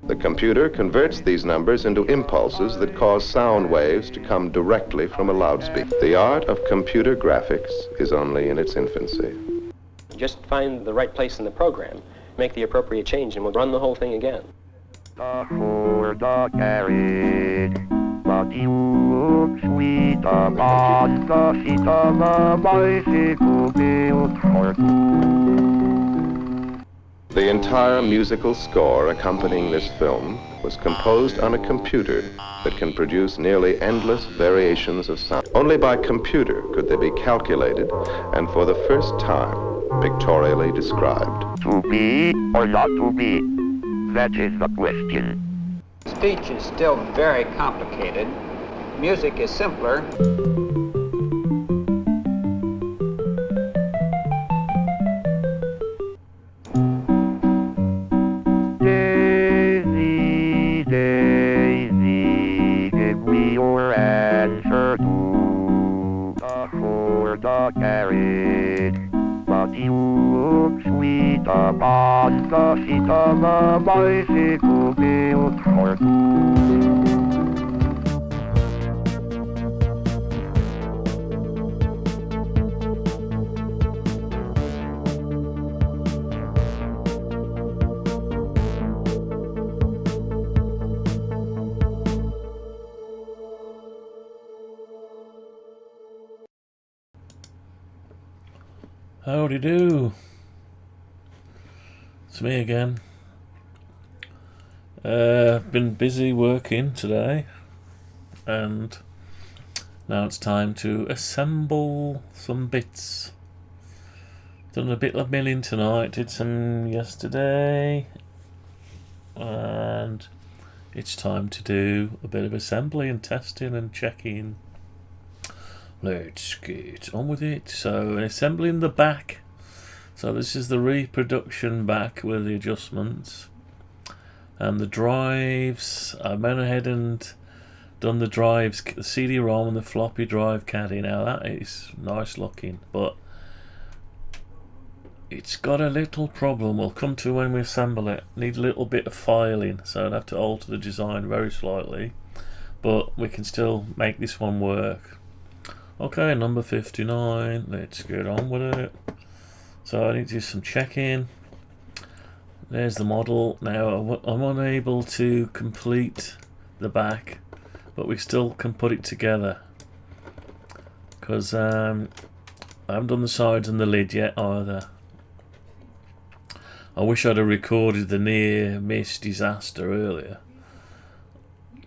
The computer converts these numbers into impulses that cause sound waves to come directly from a loudspeaker. The art of computer graphics is only in its infancy. Just find the right place in the program, make the appropriate change, and we'll run the whole thing again. The Ford carriage, but you look sweet upon the seat of a bicycle built for two. The entire musical score accompanying this film was composed on a computer that can produce nearly endless variations of sound. Only by computer could they be calculated and for the first time pictorially described. To be or not to be? That is the question. Speech is still very complicated. Music is simpler. Daisy, Daisy, give me your answer to the Ford carriage. But you look sweet upon the seat of a bicycle built for two. Howdy do. It's me again. Been busy working today, and now it's time to assemble some bits. Done a bit of milling tonight, did some yesterday, and it's time to do a bit of assembly and testing and checking. Let's get on with it. So assembling the back. So this is the reproduction back with the adjustments. And the drives, I went ahead and done the drives, the CD-ROM and the floppy drive Caddy. Now that is nice looking, but it's got a little problem. We'll come to when we assemble it. Need a little bit of filing, so I'd have to alter the design very slightly, but we can still make this one work. Okay, number 59, let's get on with it. So I need to do some checking. There's the model. Now I'm unable to complete the back, but we still can put it together, because I haven't done the sides and the lid yet either. I wish I'd have recorded the near miss disaster earlier.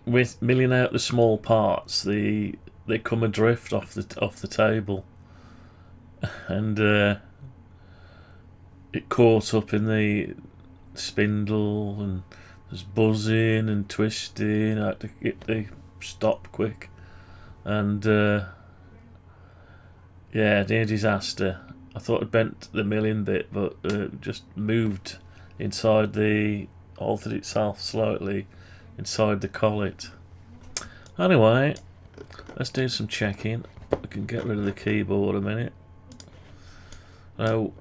With milling out the small parts, they come adrift off the table, and it caught up in the spindle, and there's buzzing and twisting. I had to get the stop quick, and yeah, near disaster. I thought I'd bent the milling bit, but just moved inside altered itself slightly inside the collet. Anyway, let's do some checking. We can get rid of the keyboard a minute. Now,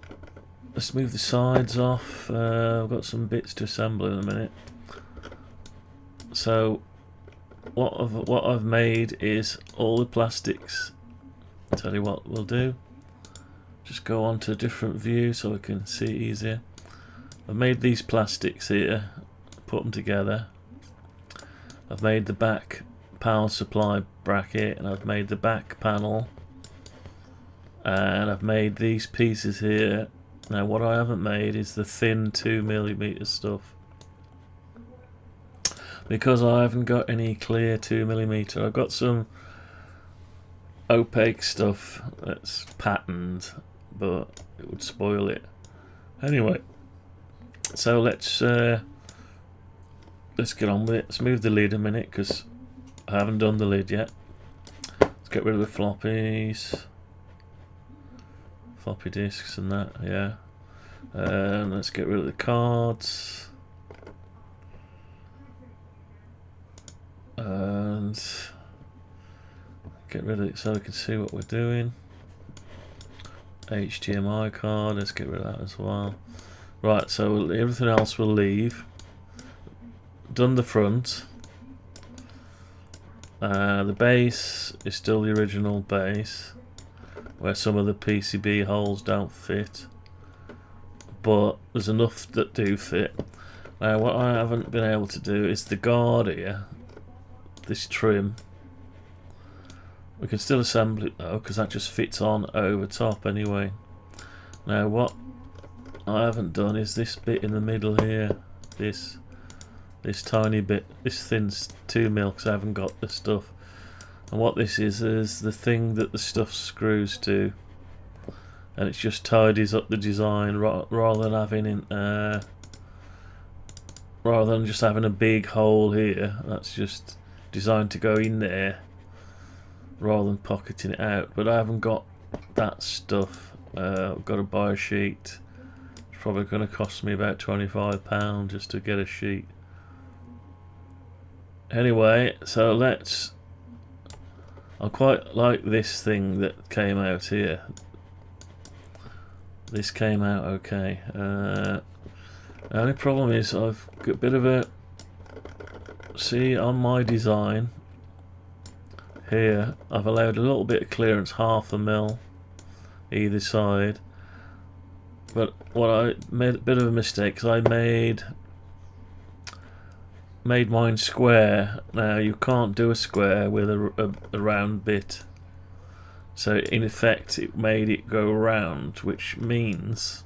let's move the sides off. I've got some bits to assemble in a minute. So, what I've made is all the plastics. I'll tell you what we'll do. Just go on to a different view so we can see easier. I've made these plastics here, put them together. I've made the back power supply bracket, and I've made the back panel, and I've made these pieces here. Now what I haven't made is the thin 2mm stuff, because I haven't got any clear 2mm. I've got some opaque stuff that's patterned, but it would spoil it anyway. So let's get on with it. Let's move the lid a minute, because I haven't done the lid yet. Let's get rid of the floppies, floppy disks and that, yeah. And let's get rid of the cards. And get rid of it so we can see what we're doing. HDMI card, let's get rid of that as well. Right, so everything else we'll leave. done the front. The base is still the original base, where some of the PCB holes don't fit, but there's enough that do fit. Now what I haven't been able to do is the guard here, this trim. We can still assemble it though, because that just fits on over top anyway. Now what I haven't done is this bit in the middle here, this tiny bit, this thin 2mm, because I haven't got the stuff. And what this is the thing that the stuff screws to, and it just tidies up the design rather than having rather than just having a big hole here. That's just designed to go in there rather than pocketing it out. But I haven't got that stuff. I've got to buy a sheet. It's probably going to cost me about £25 just to get a sheet. Anyway, so I quite like this thing that came out here. This came out okay. The only problem is I've got a bit of a... See, on my design here, I've allowed a little bit of clearance, 1/2 mil either side. But what I made a bit of a mistake, because I made mine square. Now you can't do a square with a round bit, so in effect it made it go round, which means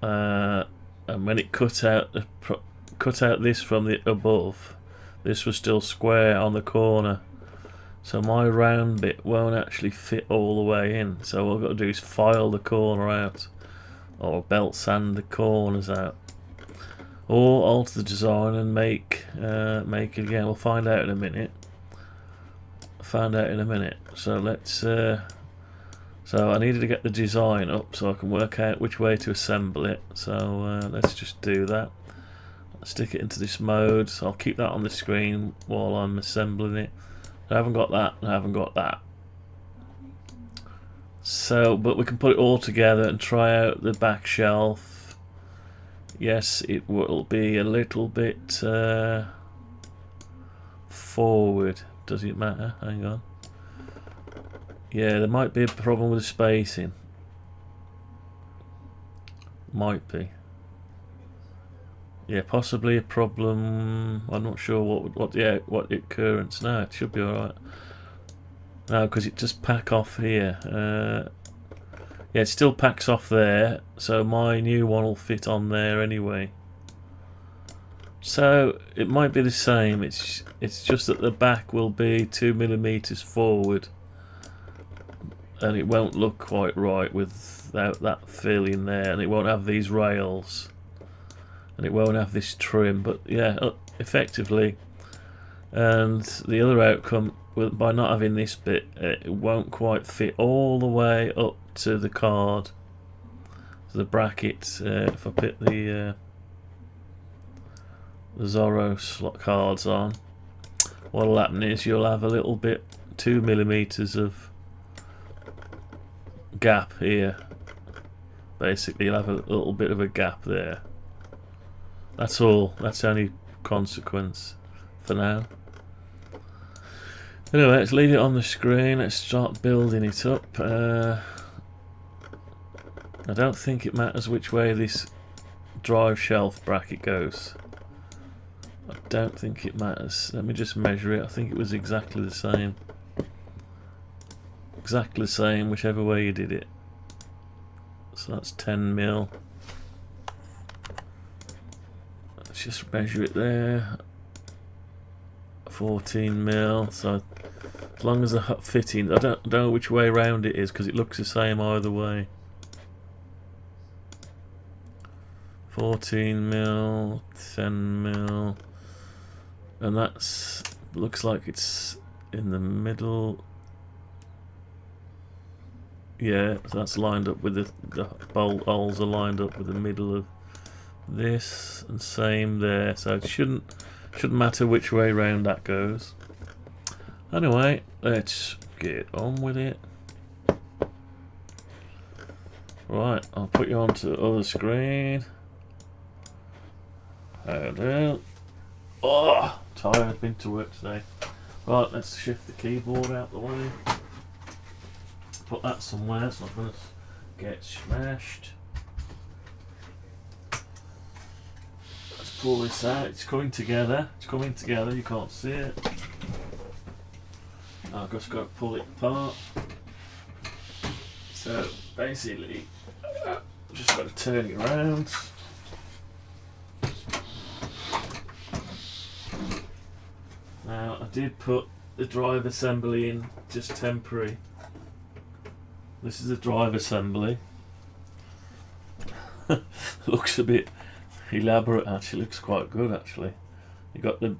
and when it cut out this from the above, this was still square on the corner, so my round bit won't actually fit all the way in. So what I've got to do is file the corner out, or belt sand the corners out, or alter the design and make it again. We'll find out in a minute. So let's. So I needed to get the design up so I can work out which way to assemble it. So let's just do that. Stick it into this mode. So I'll keep that on the screen while I'm assembling it. I haven't got that. And I haven't got that. So, but we can put it all together and try out the back shelf. Yes, it will be a little bit forward. Does it matter? Hang on. Yeah, there might be a problem with the spacing. Might be. Yeah, possibly a problem. I'm not sure what the occurrence. No, it should be all right. No, because it just pack off here. Yeah, it still packs off there, so my new one will fit on there anyway. So it might be the same. It's just that the back will be 2mm forward, and it won't look quite right without that fill in there, and it won't have these rails, and it won't have this trim. But yeah, effectively, and the other outcome by not having this bit, it won't quite fit all the way up to the card, to the bracket. If I put the Zorro slot cards on, what'll happen is you'll have a little bit 2mm of gap here. Basically, you'll have a little bit of a gap there. That's all. That's the only consequence for now. Anyway, let's leave it on the screen. Let's start building it up. I don't think it matters which way this drive shelf bracket goes. I don't think it matters. Let me just measure it. I think it was exactly the same. Exactly the same whichever way you did it. So that's 10mm. Let's just measure it there. 14mm. So as long as the fitting, I don't know which way round it is because it looks the same either way. 14mm, 10mm, and that's looks like it's in the middle. Yeah, so that's lined up with the bolt holes are lined up with the middle of this, and same there. So it shouldn't matter which way round that goes. Anyway, let's get on with it. Right, I'll put you onto the other screen. How do? Oh, tired, been to work today. Right, let's shift the keyboard out the way. Put that somewhere, it's not going to get smashed. Let's pull this out, it's coming together, you can't see it. I've just got to pull it apart. So basically, I've just got to turn it around. Now I did put the drive assembly in, just temporary. This is the drive assembly. Looks a bit elaborate actually, looks quite good actually. You got the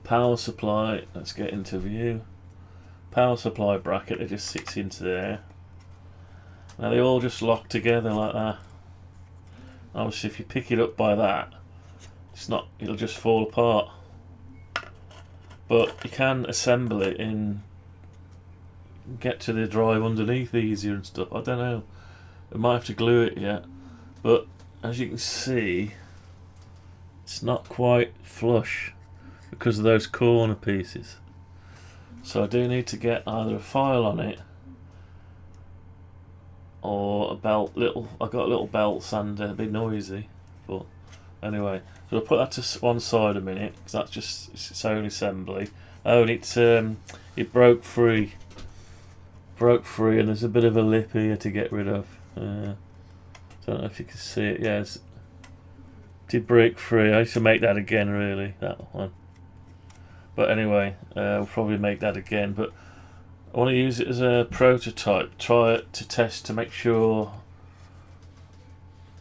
power supply, let's get into view. Power supply bracket that just sits into there. Now they all just lock together like that. Obviously if you pick it up by that, it'll just fall apart. But you can assemble it in, get to the drive underneath easier and stuff. I don't know, I might have to glue it yet, but as you can see it's not quite flush because of those corner pieces. So I do need to get either a file on it or a belt. I've got a little belt sander, a bit noisy, but anyway. So I'll put that to one side a minute because that's just its own assembly. Oh, and it broke free. And there's a bit of a lip here to get rid of. Don't know if you can see it. Yes, it did break free. I used to make that again, really, that one. But anyway, we'll probably make that again. But I want to use it as a prototype. Try it to test to make sure.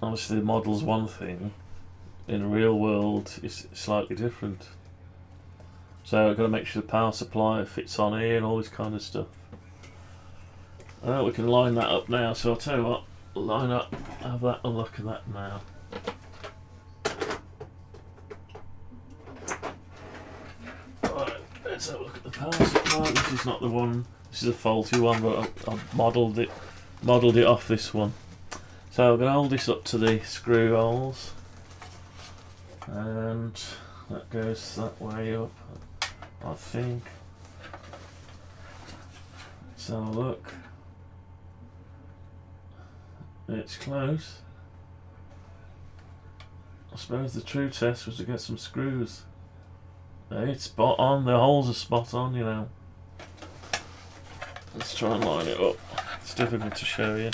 Obviously, the model's one thing. In the real world, it's slightly different. So I've got to make sure the power supply fits on here and all this kind of stuff. We can line that up now. So I'll tell you what, line up, have that, a look at that now. Right, let's have a look at the power supply. This is not the one. This is a faulty one, but I've modelled it off this one. So I'm going to hold this up to the screw holes. And that goes that way up, I think. Let's have a look. It's close. I suppose the true test was to get some screws. It's spot on, the holes are spot on, you know. Let's try and line it up. It's difficult to show you.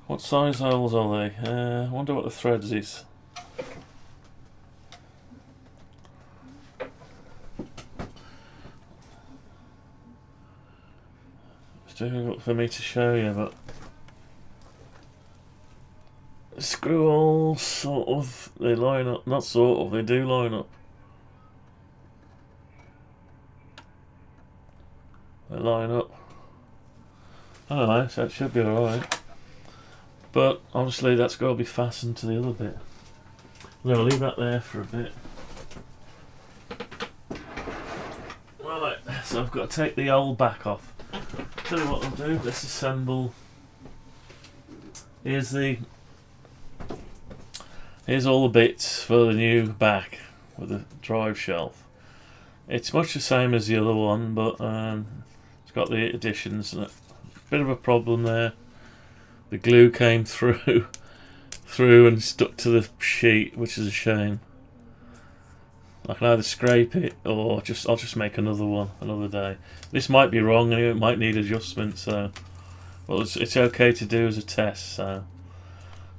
What size holes are they? I wonder what the threads is. It's difficult for me to show you, but screw holes sort of, they line up, not sort of, they do line up. They line up. I don't know, so it should be alright. But obviously that's got to be fastened to the other bit. I'm going to leave that there for a bit. Right, so I've got to take the old back off. Tell you what I'll do, let's assemble. Here's all the bits for the new back with the drive shelf. It's much the same as the other one, but it's got the additions and a bit of a problem there. The glue came through and stuck to the sheet, which is a shame. I can either scrape it or I'll just make another one another day. This might be wrong and it might need adjustment, so well, it's okay to do as a test. So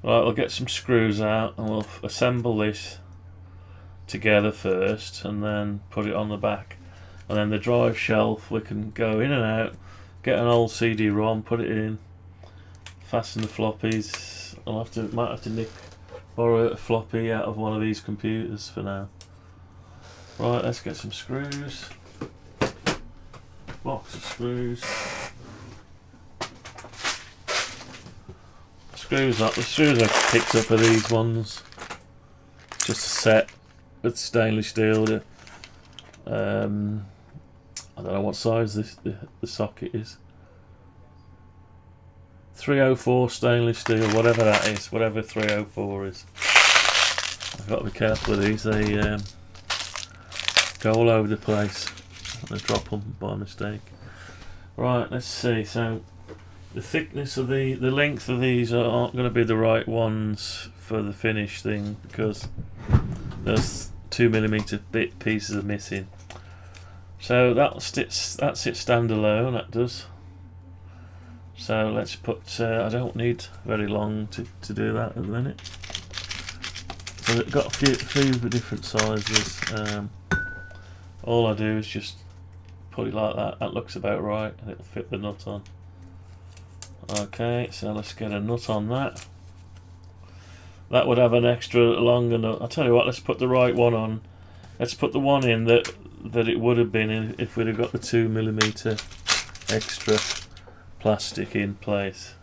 right, we'll get some screws out and we'll assemble this together first and then put it on the back. And then the drive shelf, we can go in and out, get an old CD-ROM, put it in, fasten the floppies. Might have to borrow a floppy out of one of these computers for now. Right, let's get some screws. Box of screws. The screws I picked up are these ones. Just a set with stainless steel. I don't know what size the socket is. 304 stainless steel, whatever that is, whatever 304 is. I've got to be careful with these. They go all over the place. They drop them by mistake. Right, let's see. So the thickness of the length of these aren't going to be the right ones for the finish thing because there's 2mm bit pieces are missing. So that's it standalone. That does. So let's put. I don't need very long to do that at the minute. So I've got a few different sizes. All I do is just put it like that. That looks about right, and it'll fit the nut on. Okay, so let's get a nut on that. That would have an extra longer nut. I'll tell you what. Let's put the right one on. Let's put the one in that it would have been in if we'd have got the 2mm extra plastic in place.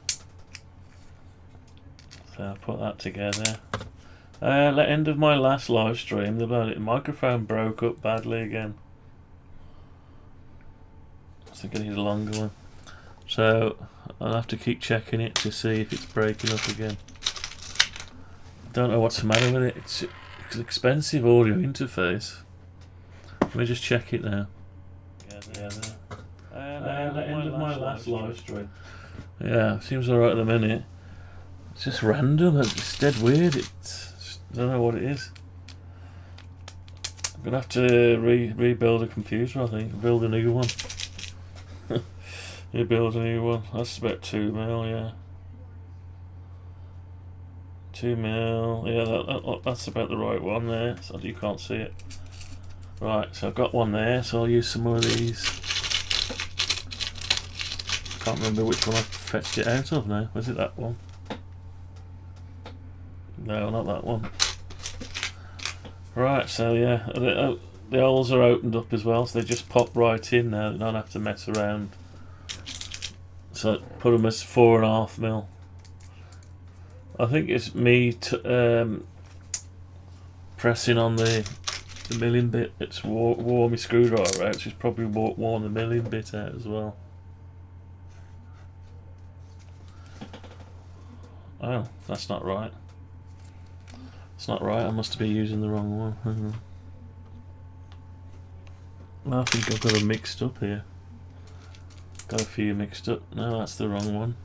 So I'll put that together. At the end of my last live stream, the microphone broke up badly again. I think I need a longer one. So I'll have to keep checking it to see if it's breaking up again. Don't know what's the matter with it. It's an expensive audio interface. Let me just check it now. At the end of my last live stream. Yeah, seems alright at the minute. It's just random. It's dead weird. I don't know what it is. I'm gonna have to rebuild a computer. I think build a new one. You build a new one. That's about 2mm, yeah. 2mm, yeah. That's about the right one there. So you can't see it. Right, so I've got one there. So I'll use some more of these. Can't remember which one I fetched it out of now. Was it that one? No, not that one. Right, so yeah, the holes are opened up as well, so they just pop right in now. They don't have to mess around. So put them as 4.5mm. I think it's me pressing on the milling bit. It's wore my screwdriver out. She's probably worn the milling bit out as well. Oh, that's not right. It's not right. I must be using the wrong one. I think I've got them mixed up here. Got a few mixed up. No, that's the wrong one.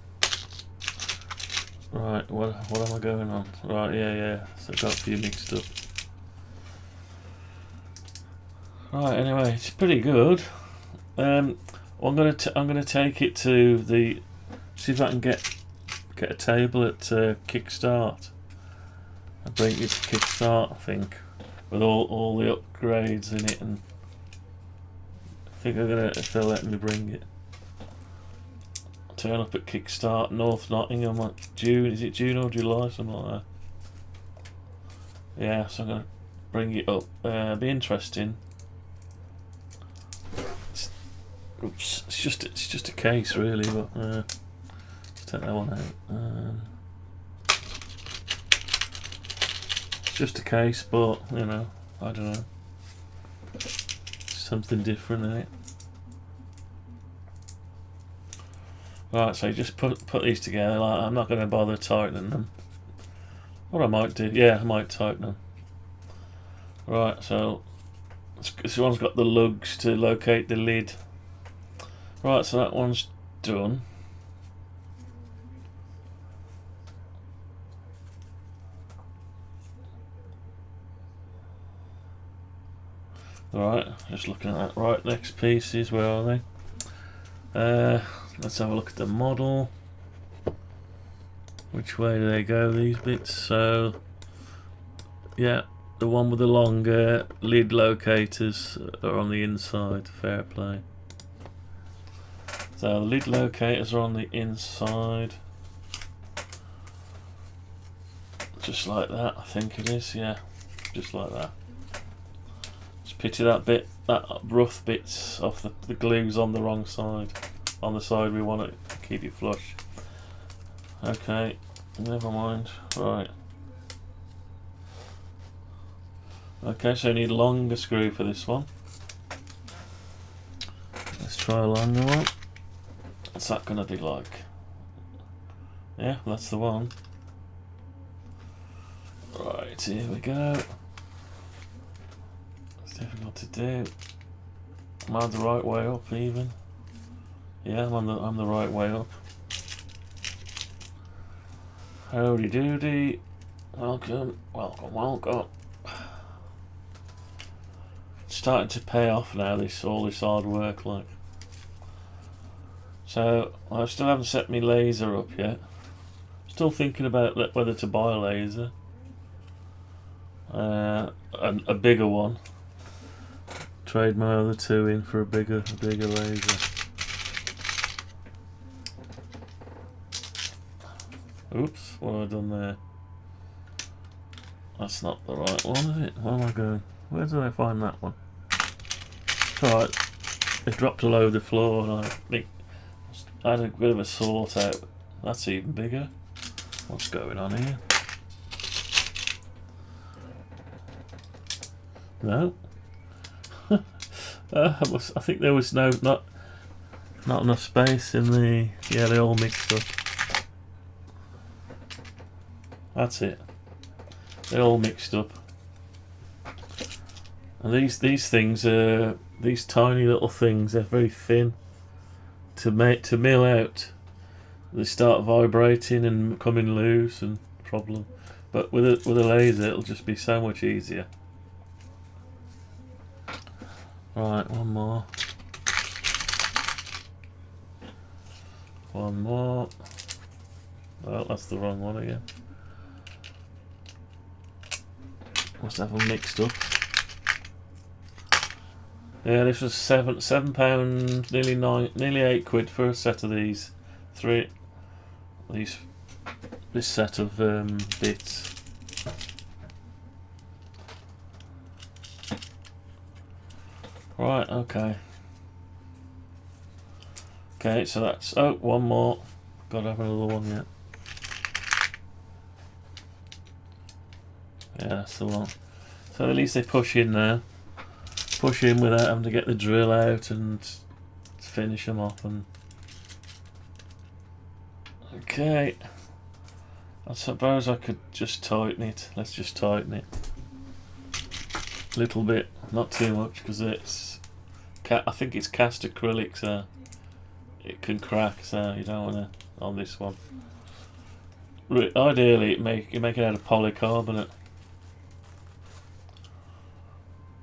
Right, what am I going on? Right, yeah. So I've got a few mixed up. Right, anyway, it's pretty good. I'm gonna take it to the. See if I can get a table at Kickstart. I bring it to Kickstart, I think, with all the upgrades in it, and I think I'm gonna, if they'll let me bring it. Turn up at Kickstart, North Nottingham, like June. Is it June or July? Something like that. Yeah, so I'm gonna bring it up. Be interesting. Oops, it's just a case really, but let's take that one out. It's just a case, but you know, I don't know, something different in it. Right, so you just put these together. Like, I'm not going to bother tightening them. What I might do, yeah, I might tighten them. Right, so this one's got the lugs to locate the lid. Right, so that one's done. Right, just looking at that. Right, next pieces, where are they? Let's have a look at the model. Which way do they go, these bits? So, yeah, the one with the longer lid locators are on the inside. Fair play. So the lid locators are on the inside. Just like that, I think it is, yeah. Just like that. Just pity that bit, that rough bits off the glue's on the wrong side. On the side we want it to keep it flush. Okay, never mind. Right. Okay, so you need a longer screw for this one. Let's try a longer one. What's that gonna be like? Yeah, that's the one. Right, here we go. It's difficult to do. Am I the right way up even? Yeah, I'm the right way up. Howdy doody. Welcome, welcome, welcome. It's starting to pay off now, all this hard work, like. So I still haven't set my laser up yet. Still thinking about whether to buy a laser. A bigger one. Trade my other two in for a bigger laser. Oops, what have I done there? That's not the right one, is it? Where am I going? Where did I find that one? It's alright. It dropped all over the floor and I had a bit of a sort out. That's even bigger. What's going on here? No. I think there was not enough space in the. Yeah, they all mixed up. That's it. They're all mixed up. And these things are these tiny little things. They're very thin. To mill out, they start vibrating and coming loose and problem. But with a laser, it'll just be so much easier. Right, one more. One more. Well, that's the wrong one again. Must have them mixed up. Yeah, this was £7, nearly £8 for a set of these. This set of bits. Right, okay. Okay, so that's one more. Gotta have another one yet. Yeah, that's the one. So at least they push in now. Push in without having to get the drill out and finish them off. And okay, I suppose I could just tighten it. Let's just tighten it a little bit, not too much, because it's I think it's cast acrylic, so it can crack. So you don't want to on this one. Ideally, you make it out of polycarbonate.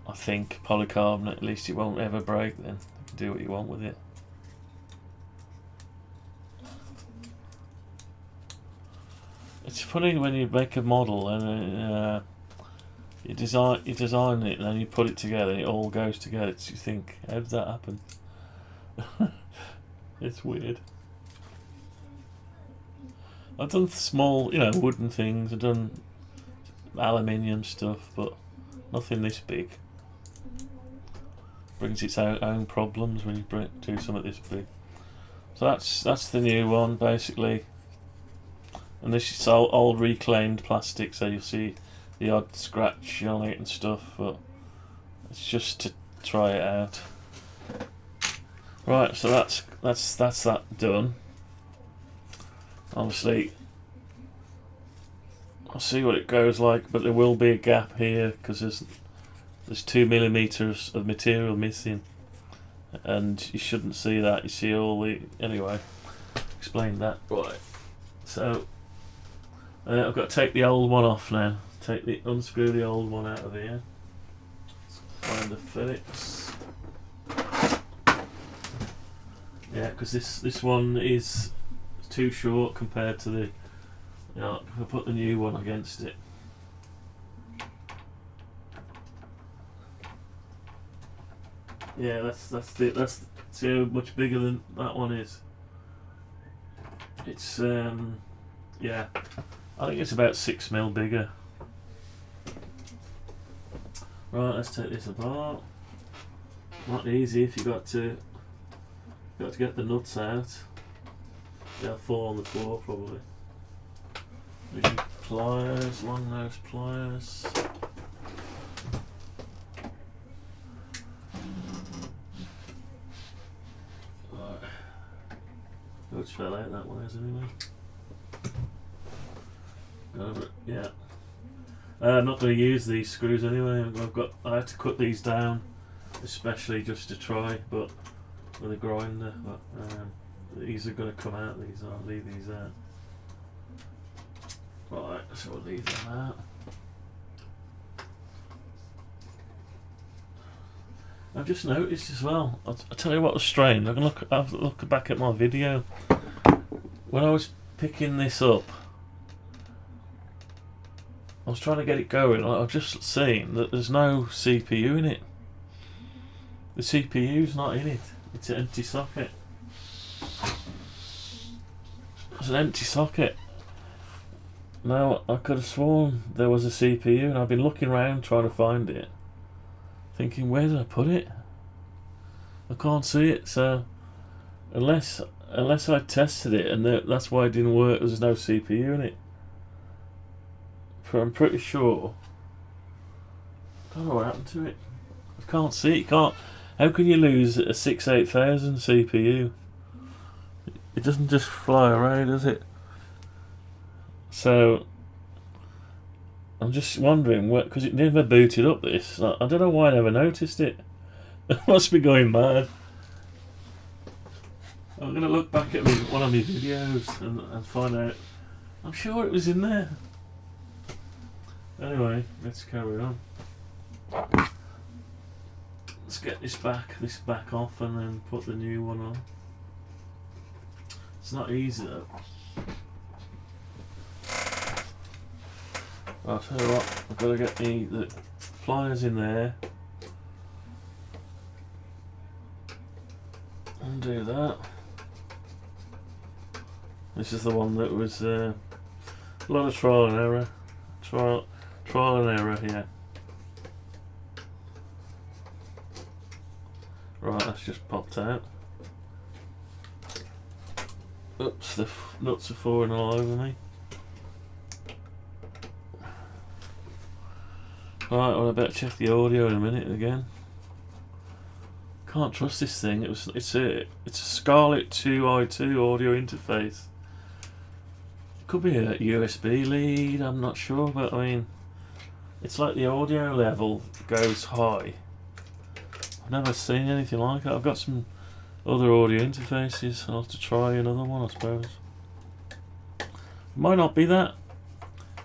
I think polycarbonate, at least it won't ever break then. You can do what you want with it. It's funny when you make a model and you design it and then you put it together and it all goes together. You think, how did that happen? It's weird. I've done small, wooden things. I've done aluminium stuff, but nothing this big. Brings its own problems when you do something this big. So that's the new one basically, and this is old reclaimed plastic, so you'll see the odd scratch on it and stuff, but it's just to try it out. Right, so that's that done. Obviously, I'll see what it goes like, but there will be a gap here because there's 2 millimeters of material missing, and you shouldn't see that. You see all the anyway. Explain that. Right. So I've got to take the old one off now. Unscrew the old one out of here. Find the Phillips. Yeah, because this one is too short compared to the. If I put the new one against it. Yeah, that's it. See how much bigger than that one is. It's yeah, I think it's about 6 mil bigger. Right, let's take this apart. Not easy if you got to get the nuts out. They'll fall on the floor probably. Using pliers, long nose pliers. Which fell out that way, anyway. Over it, yeah. I'm not going to use these screws anyway. I had to cut these down, especially just to try, but with a grinder. But these are going to come out. These I'll leave these out. Right, so we'll leave them out. I've just noticed as well. I'll tell you what was strange. I can look back at my video when I was picking this up. I was trying to get it going. I've just seen that there's no CPU in it. The CPU's not in it. It's an empty socket. It's an empty socket. Now, I could have sworn there was a CPU, and I've been looking around trying to find it, thinking, where did I put it? I can't see it, so unless I tested it and that's why it didn't work, there's no CPU in it. But I'm pretty sure. I don't know what happened to it. I can't see it. You can't. How can you lose a 68000 CPU? It doesn't just fly away, does it? So I'm just wondering, because it never booted up this. I don't know why I never noticed it. I must be going mad. I'm going to look back at one of my videos and find out. I'm sure it was in there. Anyway, let's carry on. Let's get this back off and then put the new one on. It's not easy though. I'll tell you what, I've got to get the pliers in there. Undo that. This is the one that was a lot of trial and error. Trial and error here. Right, that's just popped out. Oops, the nuts are falling all over me. Right, well I better check the audio in a minute again. Can't trust this thing. It's a Scarlett 2i2 audio interface. Could be a USB lead, I'm not sure, but I mean, it's like the audio level goes high. I've never seen anything like it. I've got some other audio interfaces. I'll have to try another one, I suppose. Might not be that.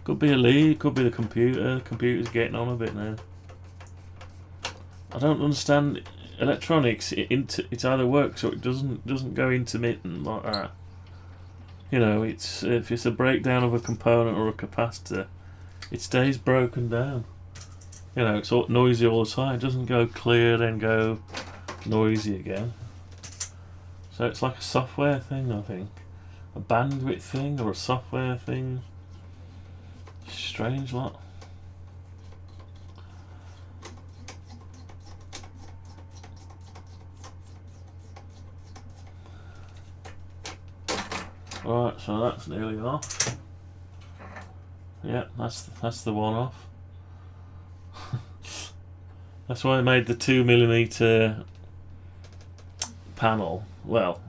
Could be a lead, could be the computer. The computer's getting on a bit now. I don't understand electronics. It either works or it doesn't go intermittent like that. You know, it's if it's a breakdown of a component or a capacitor, it stays broken down. You know, it's all noisy all the time. It doesn't go clear then go noisy again. So it's like a software thing, I think. A bandwidth thing or a software thing. Strange lot. Right, so that's nearly off. Yeah, that's the one off. That's why I made the 2mm panel. Well,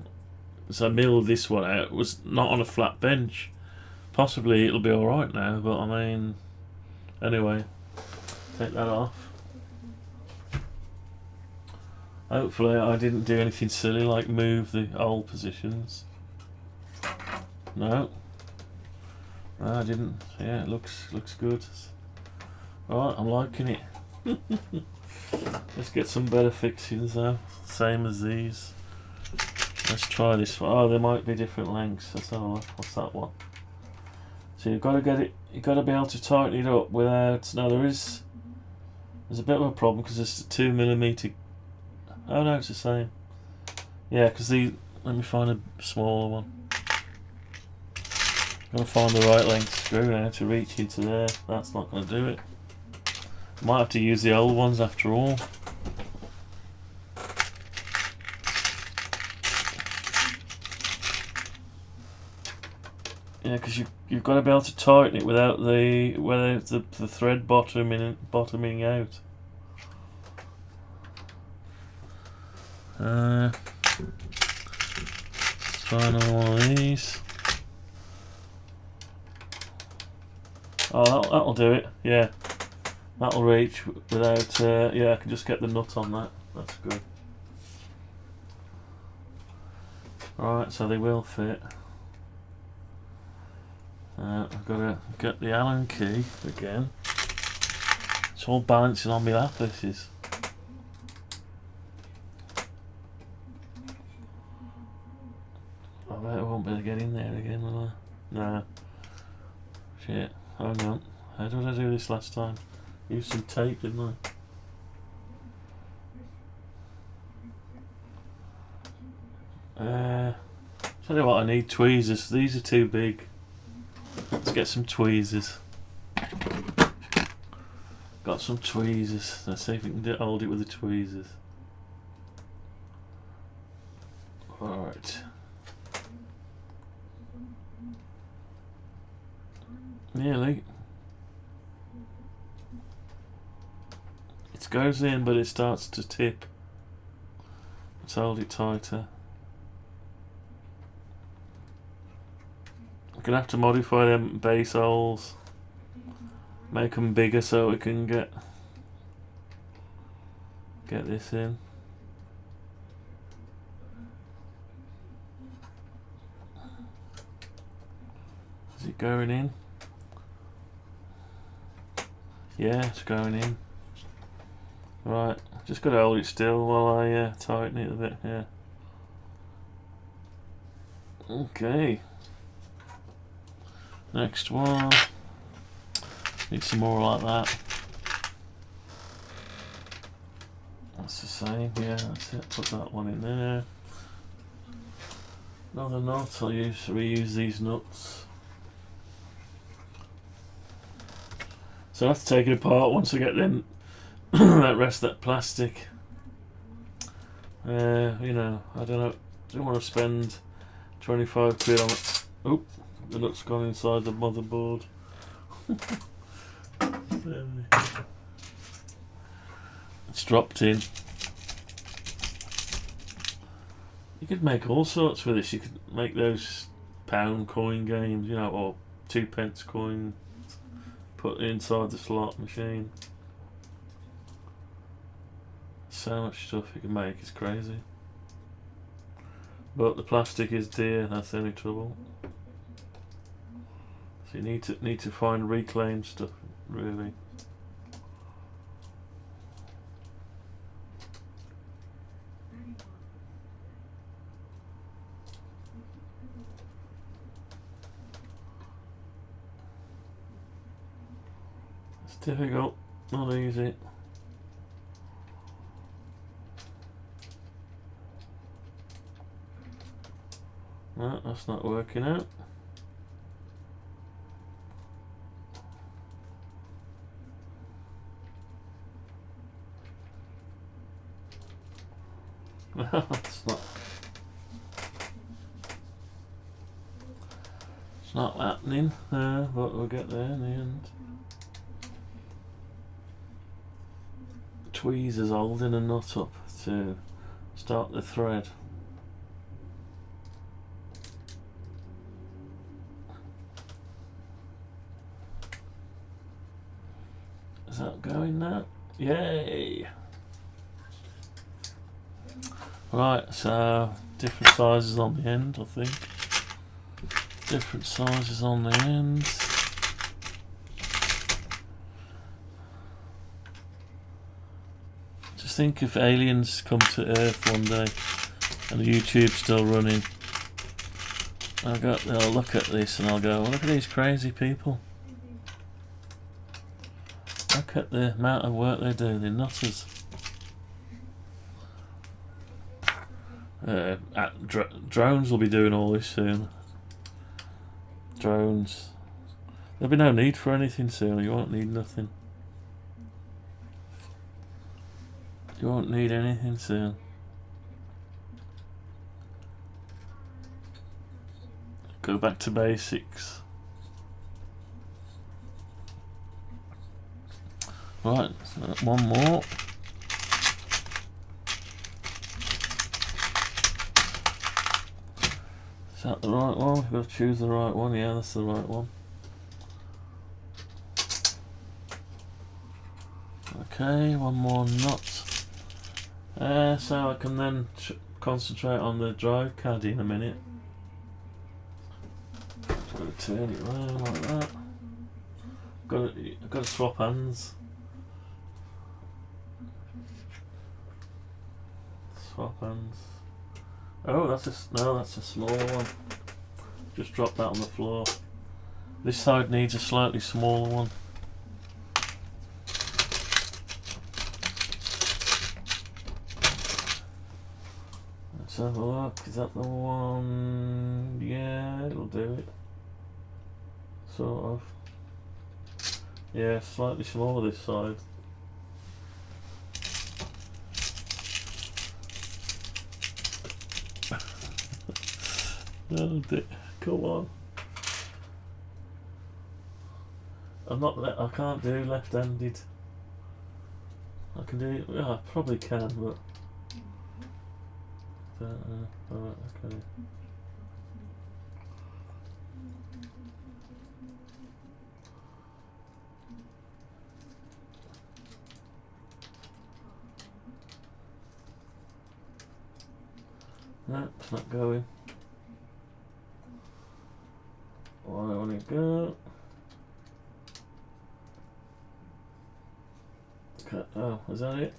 so I milled this one out. It was not on a flat bench. Possibly it'll be alright now, but I mean, anyway, take that off. Hopefully I didn't do anything silly like move the old positions. No, I didn't. Yeah, it looks good. Alright, I'm liking it. Let's get some better fixings though, same as these. Let's try this one. Oh, there might be different lengths. Let's have a look. What's that one? So you've got to get it. You've got to be able to tighten it up without. Now there's a bit of a problem because it's a 2mm. Oh no, it's the same. Yeah, because let me find a smaller one. I'm gonna find the right length screw now to reach into there. That's not gonna do it. Might have to use the old ones after all. Yeah, because you've got to be able to tighten it without the thread bottoming out. Let's try another one of these. Oh, that'll do it. Yeah, that'll reach without. Yeah, I can just get the nut on that. That's good. Right, so they will fit. I've got to get the Allen key again. It's all balancing on my lap. This is. I bet I won't be able to get in there again, will I? Nah. Shit. Hang on. How did I do this last time? Used some tape, didn't I? Tell you what, I need tweezers. These are too big. Let's get some tweezers. Got some tweezers. Let's see if we can hold it with the tweezers. Alright. Nearly. It goes in, but it starts to tip. Let's hold it tighter. We're gonna have to modify them base holes, make them bigger so we can get this in. Is it going in? Yeah, it's going in. Right, just got to hold it still while I tighten it a bit. Yeah. Okay. Next one. Need some more like that. That's the same. Yeah, that's it. Put that one in there. Another nut. I'll reuse these nuts. So I have to take it apart once I get them that rest of that plastic. You know, I don't want to spend 25 quid on it. Oop, the nut's gone inside the motherboard. It's dropped in. You could make all sorts with this. You could make those pound coin games, you know, or 2p coin. Put inside the slot machine. So much stuff you can make, it's crazy. But the plastic is dear, that's the only trouble. So you need to find reclaimed stuff, really. It's difficult, not easy. No, that's not working out. It's not happening, but we'll get there in the end. Tweezers holding a nut up to start the thread. Is that going now? Yay! Right, so different sizes on the end, I think. Different sizes on the end. Just think if aliens come to Earth one day and YouTube's still running, they'll look at this and I'll go, well, look at these crazy people. Look at the amount of work they do, they're nutters. Drones will be doing all this soon. Drones. There'll be no need for anything soon, you won't need nothing. You won't need anything soon. Go back to basics. Right, so one more. Is that the right one? We've got to choose the right one. Yeah, that's the right one. Okay, one more nut. So I can then concentrate on the drive caddy in a minute. Just got to turn it around like that. I've got to swap hands. Swap hands. Oh, that's a small one. Just drop that on the floor. This side needs a slightly smaller one. Let's have a look. Is that the one? Yeah, it'll do it. Sort of. Yeah, slightly smaller this side. Oh dear. Come on. I can't do left-handed. I can do it. Yeah, I probably can, but alright, okay. No, it's not going. Why won't it go? Okay. Oh, is that it?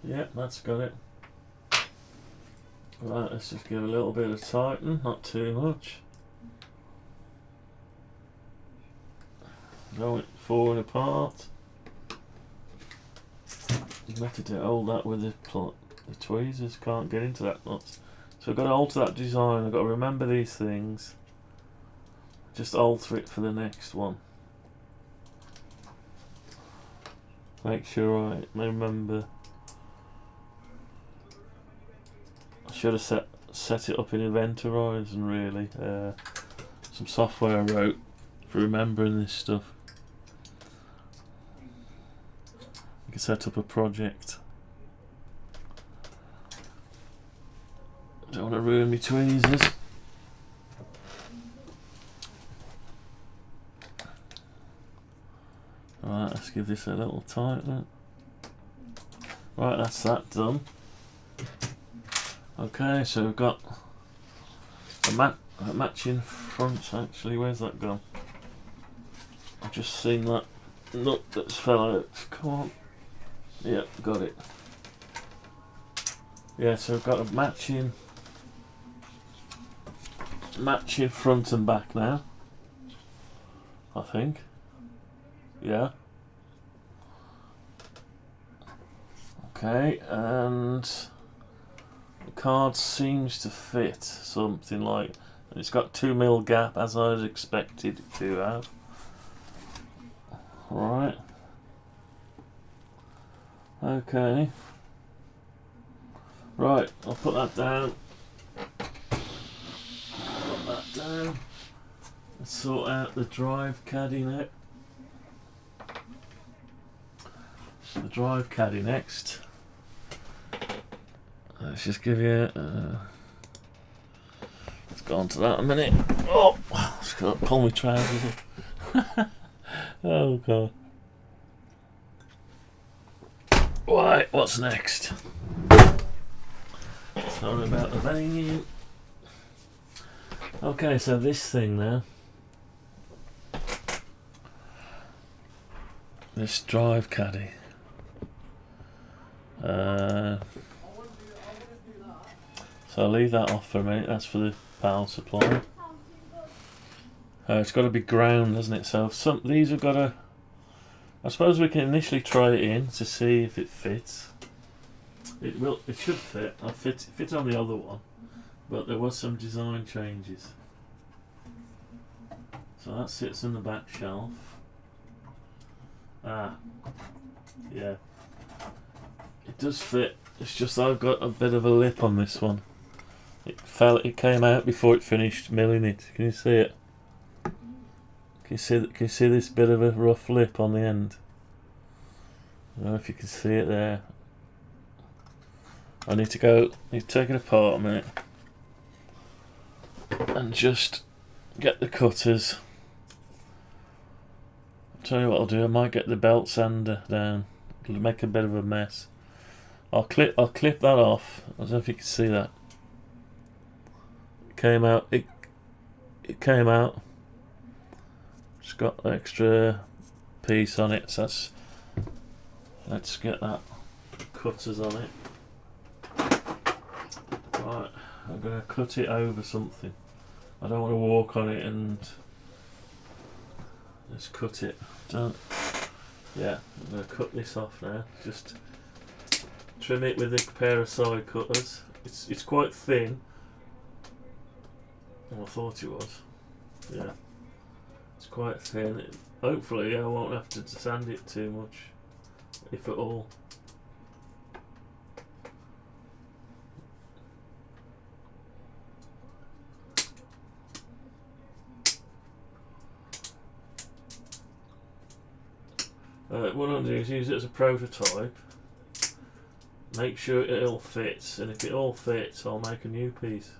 Yep, that's got it. Right, let's just give a little bit of tighten, not too much. Don't want it falling apart. You better to hold that with the tweezers, can't get into that nut. So I've got to alter that design, I've got to remember these things. Just alter it for the next one. Make sure I remember. I should have set it up in Event Horizon really. Some software I wrote for remembering this stuff. You can set up a project. Don't want to ruin my tweezers. Right, let's give this a little tighten. Right, that's that done. Okay, so we've got a matching front actually. Where's that gone? I've just seen that nut that's fell out. Come on. Yep, got it. Yeah, so we've got a matching front and back now, I think. Yeah. Okay, and the card seems to fit something like, and it's got 2mm gap as I was expected it to have. Right. Okay. Right, I'll put that down. Put that down. Let's sort out the drive caddy now. The drive caddy next. Let's just give you. Let's go on to that a minute. Oh, just got to pull my trousers up. Oh god. Right, what's next? Sorry about the banging. Okay, so this thing now. This drive caddy. So I'll leave that off for a minute. That's for the power supply. It's got to be ground, hasn't it? So these have got to. I suppose we can initially try it in to see if it fits. It will. It should fit. I fit on the other one, but there was some design changes. So that sits in the back shelf. Ah, yeah. It does fit. It's just I've got a bit of a lip on this one. It came out before it finished milling it. Can you see it? Can you see this bit of a rough lip on the end? I don't know if you can see it there. I need to take it apart a minute and just get the cutters Tell you what I'll do, I might get the belt sander down. It'll make a bit of a mess. I'll clip that off. I don't know if you can see that. It came out. It came out. Just got an extra piece on it. So let's get that cutters on it. Right, I'm gonna cut it over something. I don't want to walk on it and just cut it. Yeah, I'm gonna cut this off now. Just trim it with a pair of side cutters. It's quite thin. Oh, I thought it was. Yeah, it's quite thin. Hopefully I won't have to sand it too much, if at all. What I'll do is use it as a prototype. Make sure it all fits, and if it all fits, I'll make a new piece.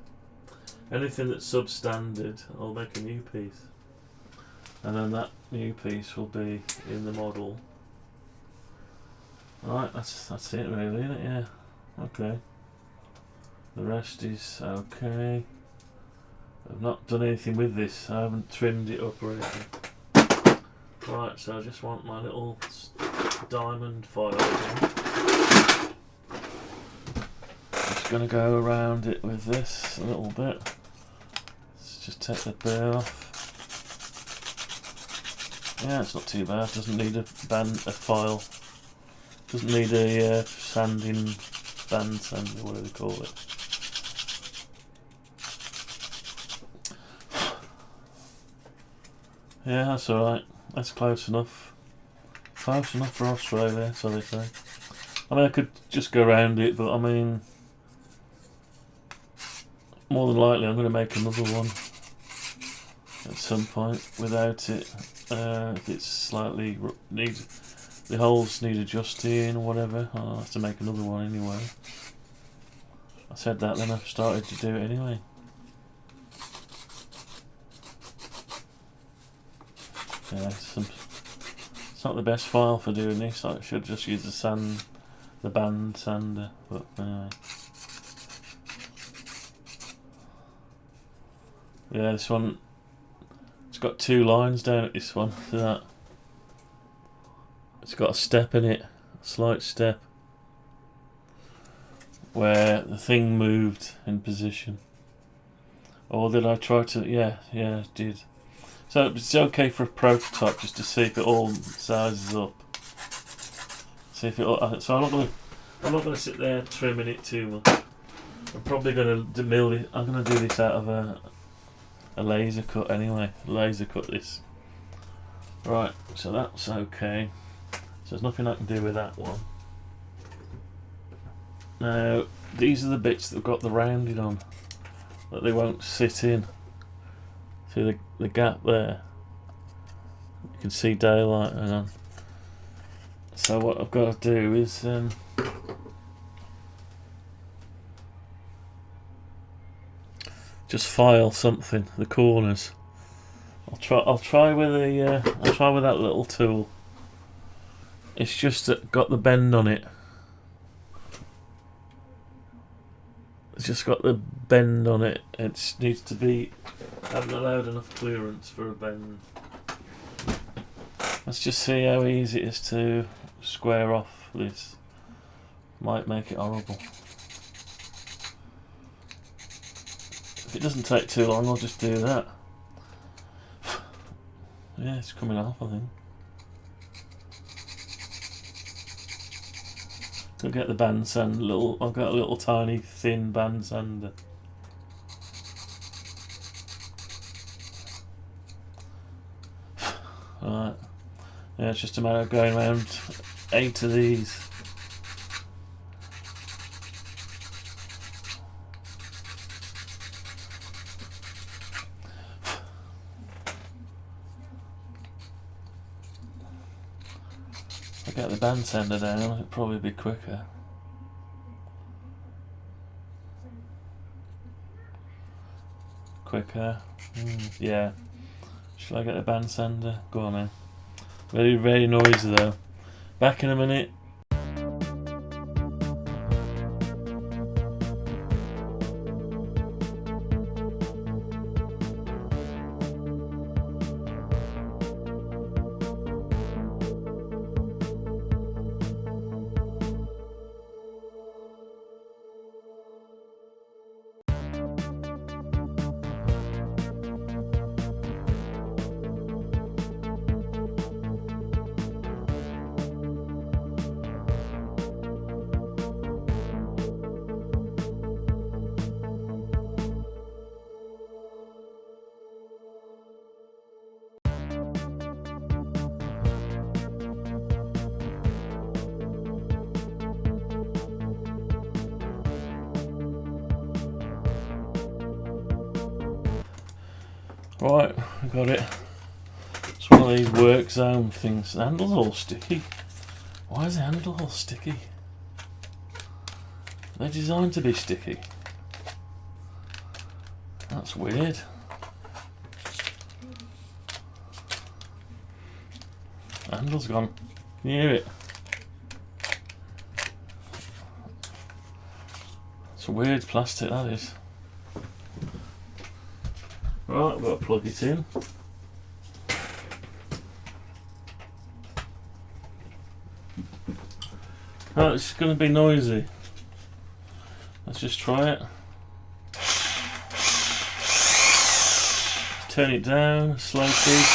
Anything that's substandard, I'll make a new piece, and then that new piece will be in the model. Right, that's it really, isn't it? Yeah. Okay. The rest is okay. I've not done anything with this. I haven't trimmed it up or anything. Right, so I just want my little diamond file again. Just going to go around it with this a little bit. Let's just take the burr off. Yeah, it's not too bad. Doesn't need a file. Doesn't need a sanding band sander, whatever they call it. Yeah, that's alright. That's close enough. Close enough for Australia, so they say. I mean, I could just go around it, but I mean, more than likely I'm going to make another one at some point without it. If it's slightly the holes need adjusting or whatever, I'll have to make another one anyway. I said that, then I've started to do it anyway. Yeah, it's not the best file for doing this. I should just use the band sander, but anyway. Yeah, this one, it's got two lines down at this one. See that? It's got a step in it, a slight step, where the thing moved in position. Or did I try to? Yeah, it did. So it's okay for a prototype just to see if it all sizes up. See if it all, so I'm not gonna sit there trimming it too much. I'm probably gonna mill it. I'm gonna do this out of a laser cut anyway. Laser cut this. Right, so that's okay. So there's nothing I can do with that one. Now these are the bits that have got the rounding on, that they won't sit in. See the gap there? You can see daylight. Hang on. So what I've got to do is just file something, the corners. I'll try with that little tool. It's just got the bend on it. It's just got the bend on it. It needs to be. I haven't allowed enough clearance for a bend. Let's just see how easy it is to square off this. Might make it horrible. If it doesn't take too long, I'll just do that. Yeah, it's coming off, I think. I'll get the band sander. I've got a little tiny thin band sander. Right. Yeah, it's just a matter of going around 8 of these. If I get the band sander down, it'll probably be quicker. Yeah. Shall I get the band sander? Go on then. Very, very noisy though. Back in a minute. Right, I got it. It's one of these work zone things. The handle's all sticky. Why is the handle all sticky? They're designed to be sticky. That's weird. The handle's gone. Can you hear it? It's a weird plastic, that is. Right, I've got to plug it in. Right, it's going to be noisy. Let's just try it. Turn it down, slow speed.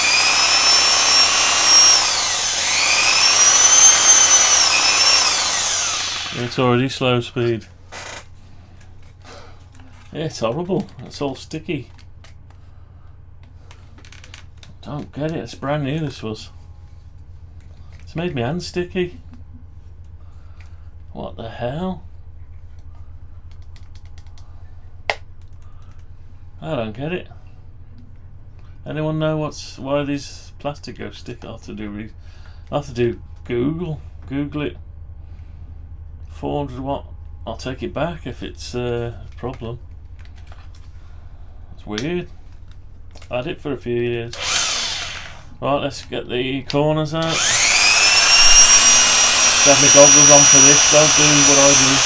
It's already slow speed. Yeah, it's horrible. It's all sticky. Don't get it. It's brand new. This was. It's made my hand sticky. What the hell? I don't get it. Anyone know why these plastic go stick? I have to do Google it. 400 watt. I'll take it back if it's a problem. It's weird. I had it for a few years. Right, let's get the corners out. Have my goggles on for this. Don't do what I do.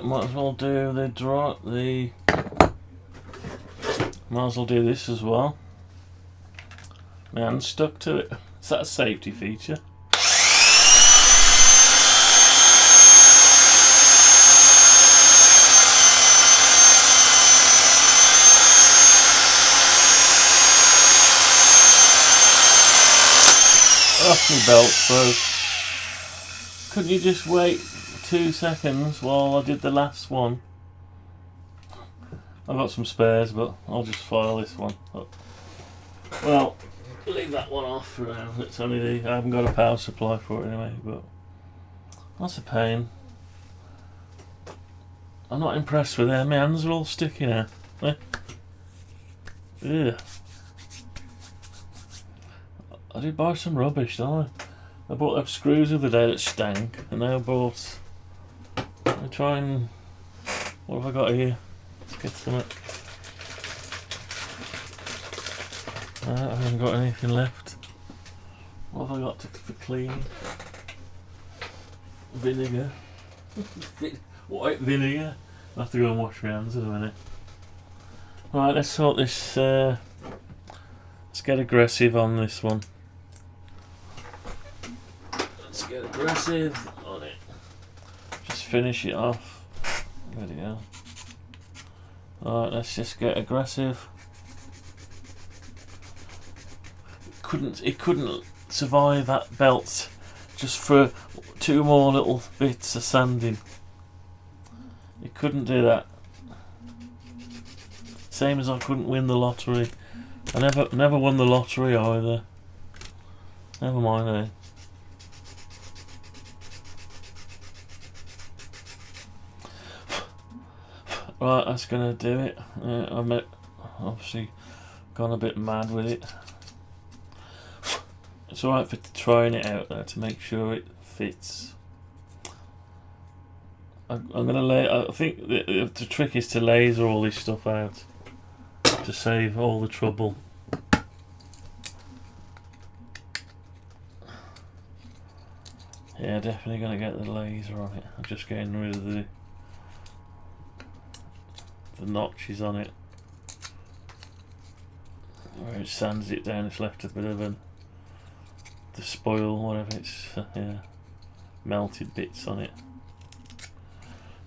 Might as well do might as well do this as well. My hand's stuck to it. Is that a safety feature? off my belt, so couldn't you just wait 2 seconds while I did the last one? I've got some spares, but I'll just file this one up. Well, leave that one off for now. It's only I haven't got a power supply for it anyway, but that's a pain. I'm not impressed with them. My hands are all sticky now. Eh? Ugh. I did buy some rubbish, didn't I bought them screws the other day that stank, and now I bought. I try and. What have I got here? Let's get some. I haven't got anything left. What have I got for clean? Vinegar. White vinegar. I'll have to go and wash my hands in a minute. Right, let's sort this. Let's get aggressive on this one. Let's get aggressive on it. Just finish it off. There we go. Alright, let's just get aggressive. It couldn't survive that belt just for 2 more little bits of sanding. It couldn't do that. Same as I couldn't win the lottery. I never won the lottery either. Never mind, eh? Right, that's gonna do it. I'm obviously gone a bit mad with it. It's alright for trying it out there to make sure it fits. I'm gonna I think the trick is to laser all this stuff out to save all the trouble. Yeah, definitely gonna get the laser on it. I'm just getting rid of the notches on it. Where it sands it down, it's left a bit of the spoil, whatever it's yeah, melted bits on it.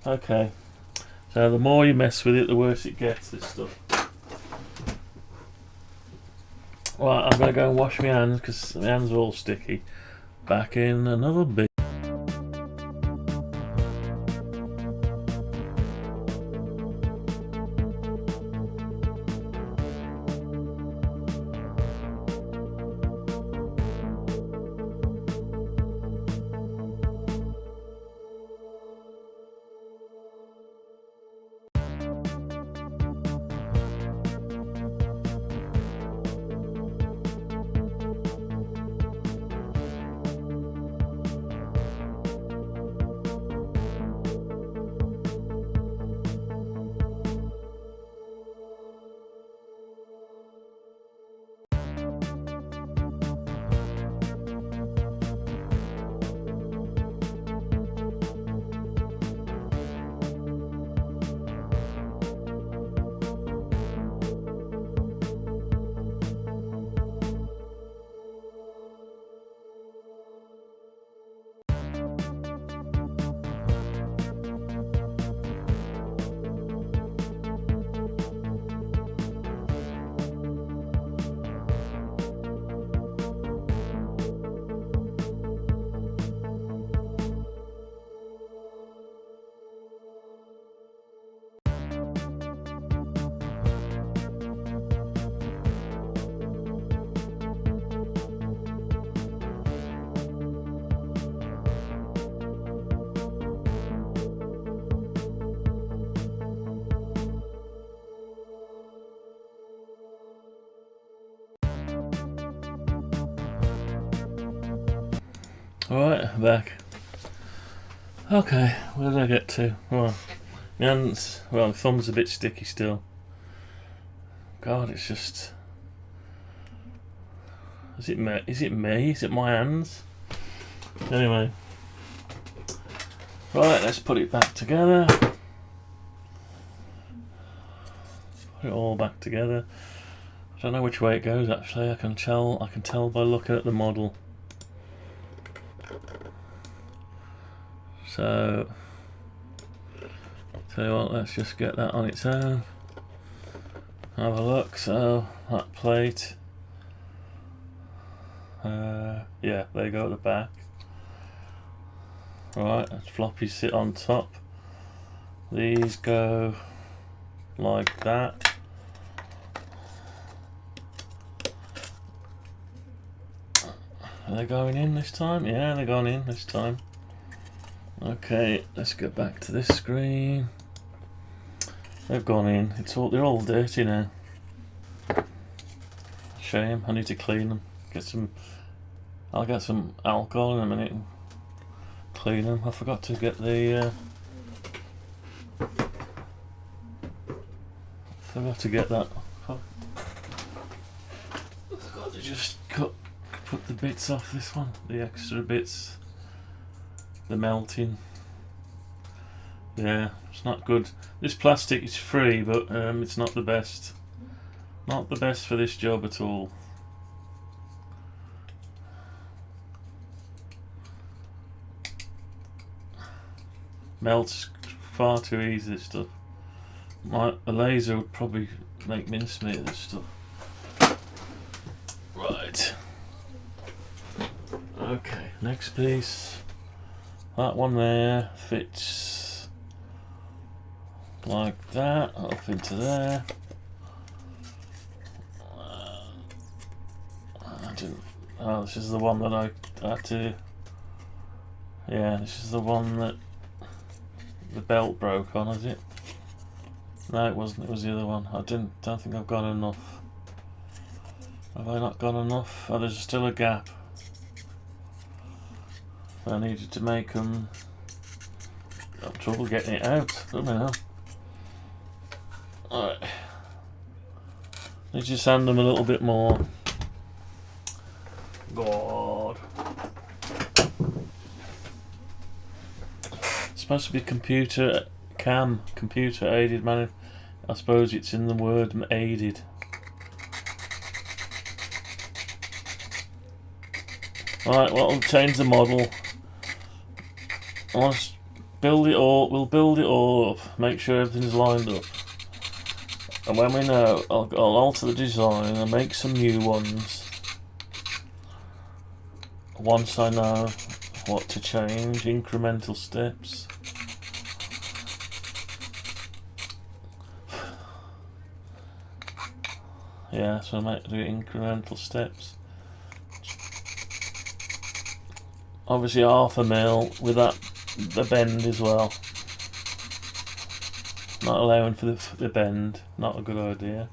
Okay, so the more you mess with it, the worse it gets, this stuff. Right, I'm going to go and wash my hands because my hands are all sticky. Back in another bit. Alright, back. Okay, where did I get to? Well, my hands, well, my thumb's a bit sticky still. God, it's just... Is it me? Is it my hands? Anyway. Right, let's put it back together. Put it all back together. I don't know which way it goes actually. I can tell by looking at the model. So, tell you what, let's just get that on its own. Have a look. So that plate Yeah, they go at the back. Right, floppies sit on top. These go like that. Are they going in this time? Yeah, they're going in this time. Okay, let's go back to this screen. They've gone in. They're all dirty now. Shame. I need to clean them. I'll get some alcohol in a minute and clean them. I forgot to get the. Forgot to get that. I forgot to just put the bits off this one. The extra bits. The melting. Yeah, it's not good. This plastic is free, but it's not the best. Not the best for this job at all. Melts far too easy, this stuff. The laser would probably make mincemeat of this stuff. Right. Okay, next piece. That one there fits like that, up into there. Oh, this is the one that I had to. Yeah, this is the one that the belt broke on, is it? No, it wasn't. It was the other one. Don't think I've got enough. Have I not got enough? Oh, there's still a gap. I needed to make them. Got trouble getting it out. Don't know. Alright. Let's just sand them a little bit more. God. It's supposed to be computer aided man. I suppose it's in the word aided. Alright, well, I'll change the model. We'll build it all up, make sure everything's lined up. And when we know, I'll alter the design and make some new ones. Once I know what to change, incremental steps. Yeah, so I might do incremental steps. Obviously 1/2 mil with the bend as well. Not allowing for the bend, not a good idea.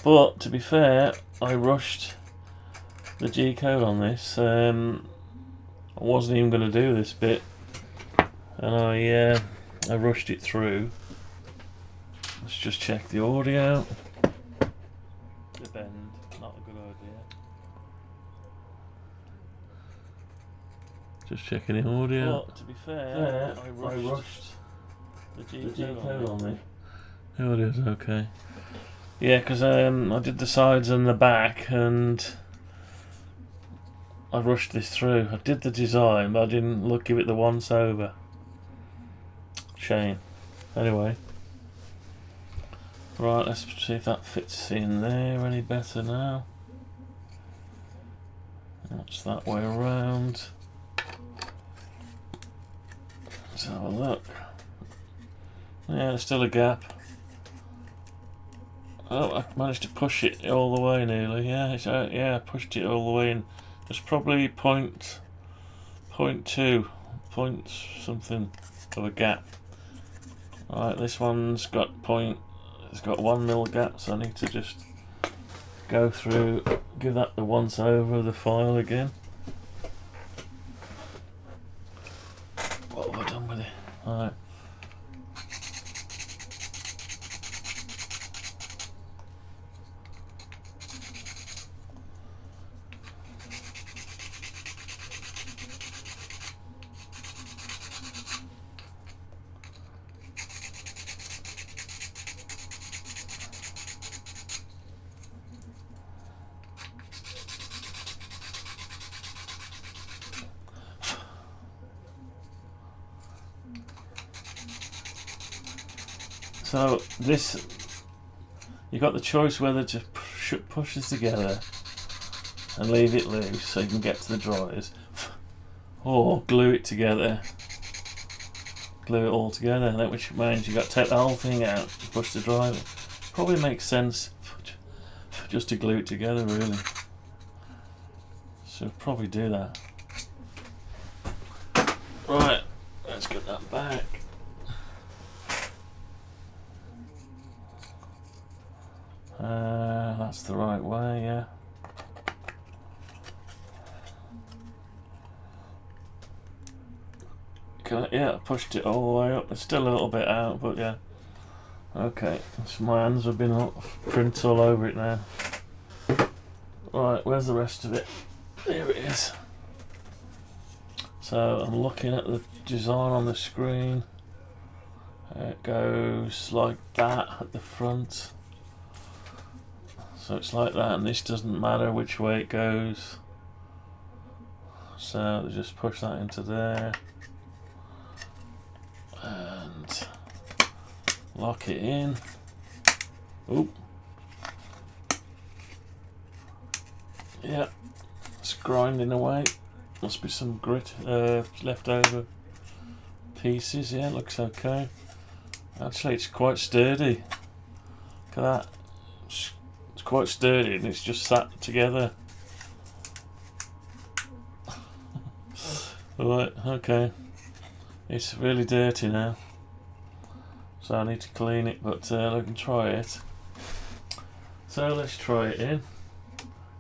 But to be fair, I rushed the G-code on this. I wasn't even going to do this bit, and I rushed it through. Let's just check the audio. The bend, not a good idea. Just checking the audio. But to be fair, I rushed the G-code on it. The audio's okay. Yeah, because I did the sides and the back, and I rushed this through. I did the design, but I didn't give it the once over. Shame. Anyway. Right, let's see if that fits in there any better now. That's that way around. Let's have a look. Yeah, there's still a gap. Oh, I managed to push it all the way nearly. Yeah, I pushed it all the way in. There's probably point something of a gap. Alright, this one's got it's got 1 mil gap, so I need to just go through, give that the once over of the file again. What have I done with it? Alright. So this You've got the choice whether to push this together and leave it loose so you can get to the dryers, or glue it together, glue it all together, which means you've got to take the whole thing out and push the dryer. Probably makes sense just to glue it together, really. So probably do that. Right, let's get that back. That's the right way, yeah. Yeah, I pushed it all the way up. It's still a little bit out, but yeah. Okay, so my hands have been print all over it now. Right, where's the rest of it? Here it is. So I'm looking at the design on the screen. It goes like that at the front. So it's like that, and this doesn't matter which way it goes. So just push that into there and lock it in. Oop. Yeah, it's grinding away. Must be some grit left over pieces. Yeah, looks okay. Actually, it's quite sturdy. Look at that. It's quite sturdy, and it's just sat together. Right, okay. It's really dirty now, so I need to clean it, but I can try it. So let's try it in.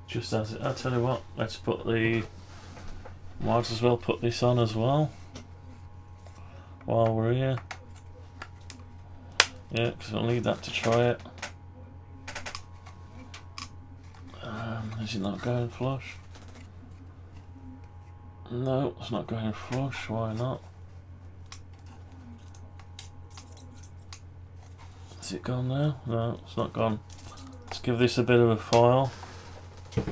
Just as it, I'll tell you what, let's put the, might as well put this on as well while we're here. Yeah, because I'll need that to try it. Is it not going flush? No, it's not going flush. Why not? Is it gone now? No, it's not gone. Let's give this a bit of a file. A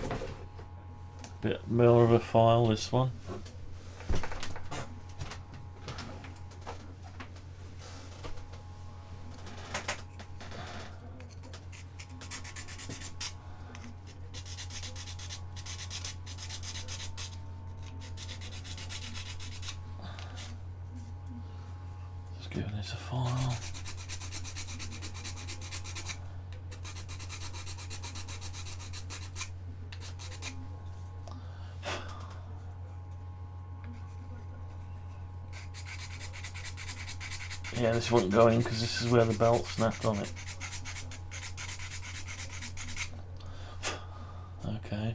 bit more of a file, this one. Just giving this a file. Yeah, this won't go in because this is where the belt snapped on it. Okay.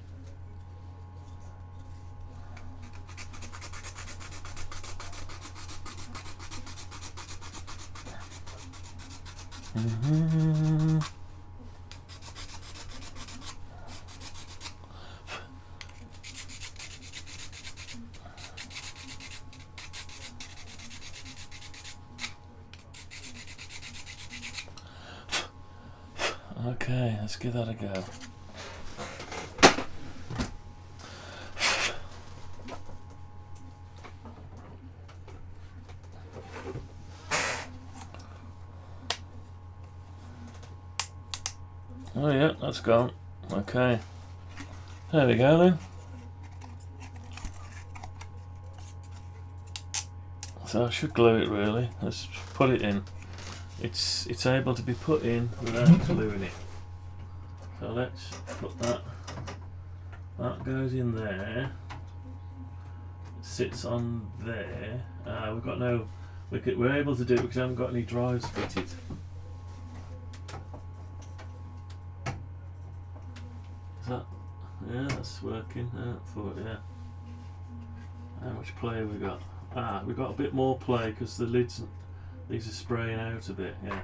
Okay, let's give that a go. Oh yeah, that's gone. Okay. There we go then. So I should glue it really. Let's put it in. It's able to be put in without gluing it. So let's put that. That goes in there. It sits on there. We've got no. We're able to do it because we haven't got any drives fitted. Is that? Yeah, that's working. Yeah. How much play have we got? We've got a bit more play because the lids. These are spraying out a bit, yeah.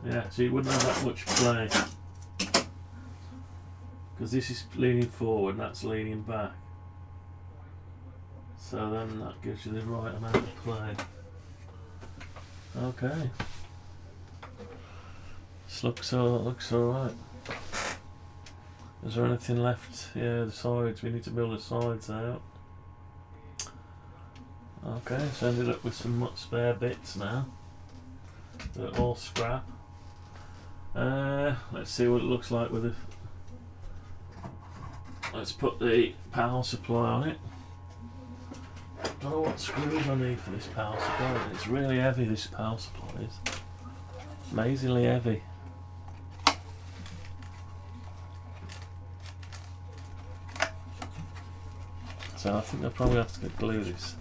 Yeah, so you wouldn't have that much play. Because this is leaning forward and that's leaning back. So then that gives you the right amount of play. Okay. This looks alright. Is there anything left? Yeah, the sides. We need to build the sides out. Okay, so ended up with some spare bits now. They're all scrap. Let's see what it looks like with it. Let's put the power supply on it. Don't know what screws I need for this power supply. It's really heavy, this power supply is. Amazingly heavy. So I think I'll probably have to glue this.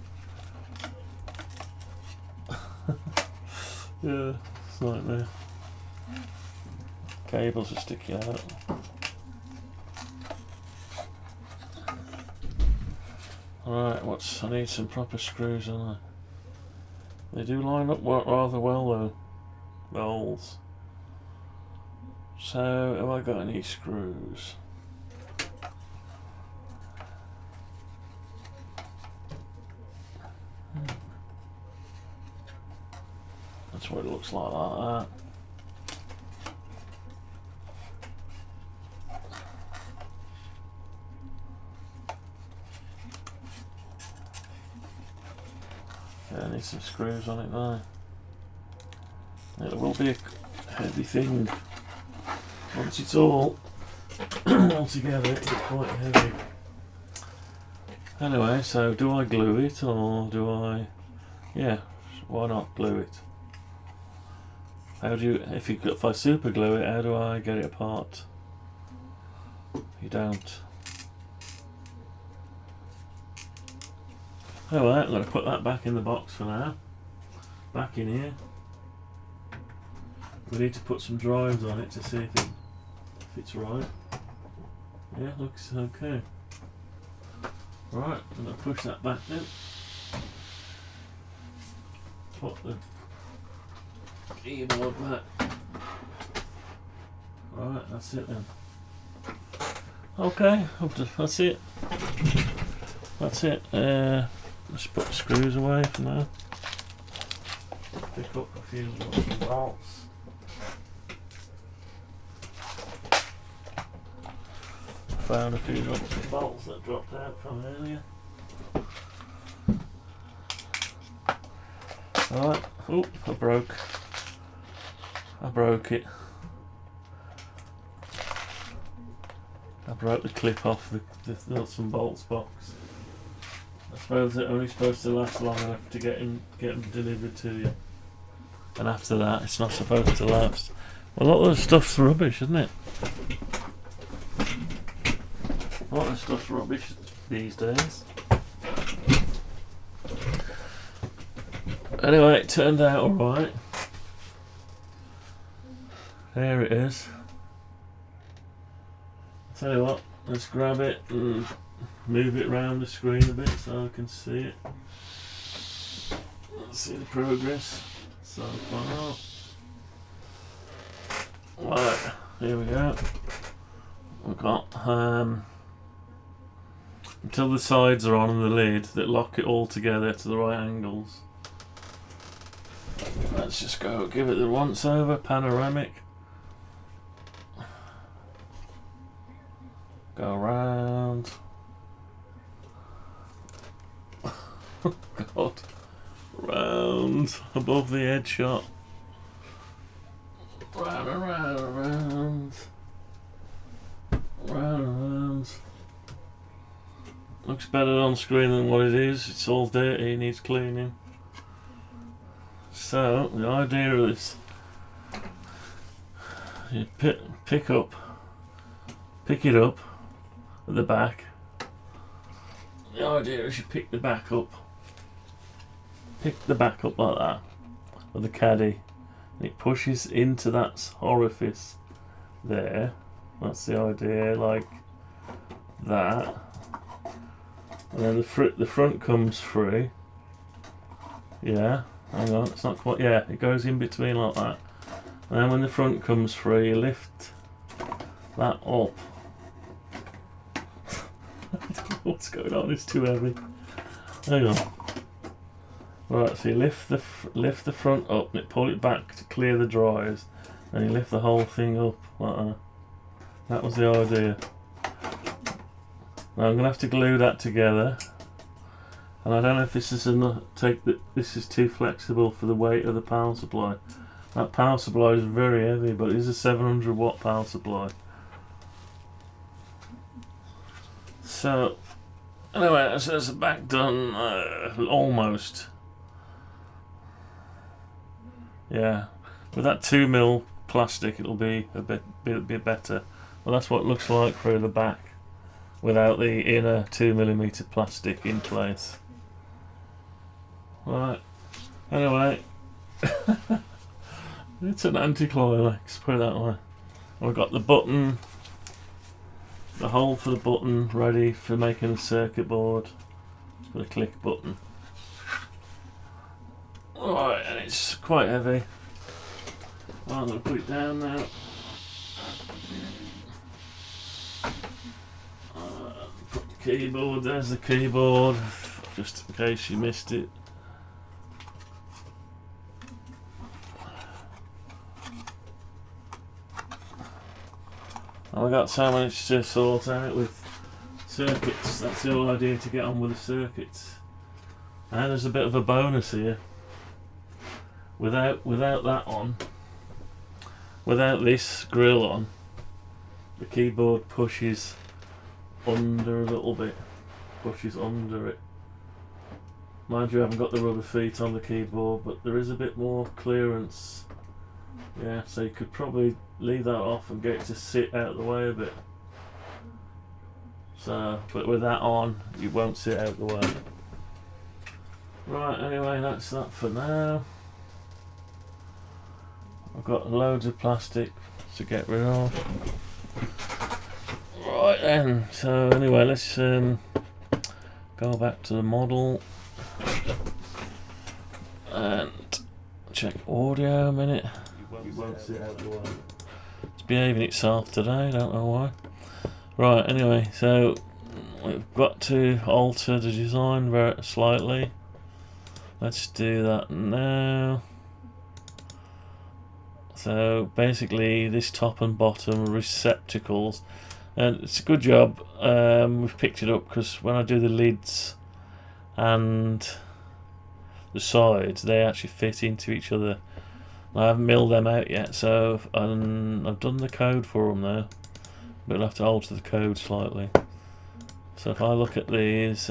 Yeah, it's a nightmare. Cables are sticking out. Alright, I need some proper screws on it. They do line up rather well though, the holes. So, have I got any screws? That's what it looks like that. Yeah, I need some screws on it now. It will be a heavy thing. Once it's all together, it's quite heavy. Anyway, so do I glue it or do I... Yeah, why not glue it? How do you... If I super glue it, how do I get it apart? You don't. Alright, I'm going to put that back in the box for now. Back in here. We need to put some drives on it to see if it's right. Yeah, looks okay. Right, I'm going to push that back then. Put the keyboard back. Right, that's it then. Okay, that's it. That's it. Let's put the screws away for now. Pick up a few nuts and bolts. Found a few nuts and bolts that dropped out from earlier. Alright, oh, I broke it. I broke the clip off the nuts and bolts box. I suppose they're only supposed to last long enough to get them delivered to you. And after that, it's not supposed to last. Well, a lot of the stuff's rubbish, isn't it? A lot of stuff's rubbish these days. Anyway, it turned out alright. There it is. Tell you what, let's grab it and move it around the screen a bit so I can see it. Let's see the progress so far. Right, here we go. We've got until the sides are on and the lid that lock it all together to the right angles. Let's just go give it the once over panoramic. Go round. God. Round above the head shot. Round and round and round. Round and round. Looks better on screen than what it is. It's all dirty, it needs cleaning. So, the idea of this, you pick it up at the back. The idea is you pick the back up like that with the caddy, and it pushes into that orifice there. That's the idea, like that. And then the front comes free. Yeah, hang on, it's not quite. Yeah, it goes in between like that. And then when the front comes free, you lift that up. I don't know what's going on, it's too heavy. Hang on. Right, so you lift the front up and pull it back to clear the dryers, and you lift the whole thing up like that. That was the idea. Now I'm going to have to glue that together, and I don't know if this is enough. This is too flexible for the weight of the power supply. That power supply is very heavy, but it is a 700 watt power supply. So, anyway, so that's the back done, almost. Yeah, with that 2mm plastic, it'll be a bit better. Well, that's what it looks like through the back, without the inner 2mm plastic in place. Right. Anyway, it's an anticlimax, put it that way. We've got the button, the hole for the button ready for making a circuit board for the click button. Alright, and it's quite heavy. Well, I'm going to put it down now. Put the keyboard, there's the keyboard, just in case you missed it. I've got so much to sort out with circuits. That's the whole idea, to get on with the circuits. And there's a bit of a bonus here. Without that on, without this grill on, the keyboard pushes under a little bit. Pushes under it. Mind you, I haven't got the rubber feet on the keyboard, but there is a bit more clearance. Yeah, so you could probably leave that off and get it to sit out of the way a bit. So, but with that on, you won't sit out of the way. Right, anyway, that's that for now. I've got loads of plastic to get rid of. Right then, so anyway, let's go back to the model and check audio a minute. You won't sit out the way. It's behaving itself today, don't know why. Right, anyway, so we've got to alter the design very slightly. Let's do that now. So basically this top and bottom are receptacles, and it's a good job we've picked it up, because when I do the lids and the sides, they actually fit into each other. I haven't milled them out yet, so I've done the code for them now, but I'll have to alter the code slightly. So if I look at these,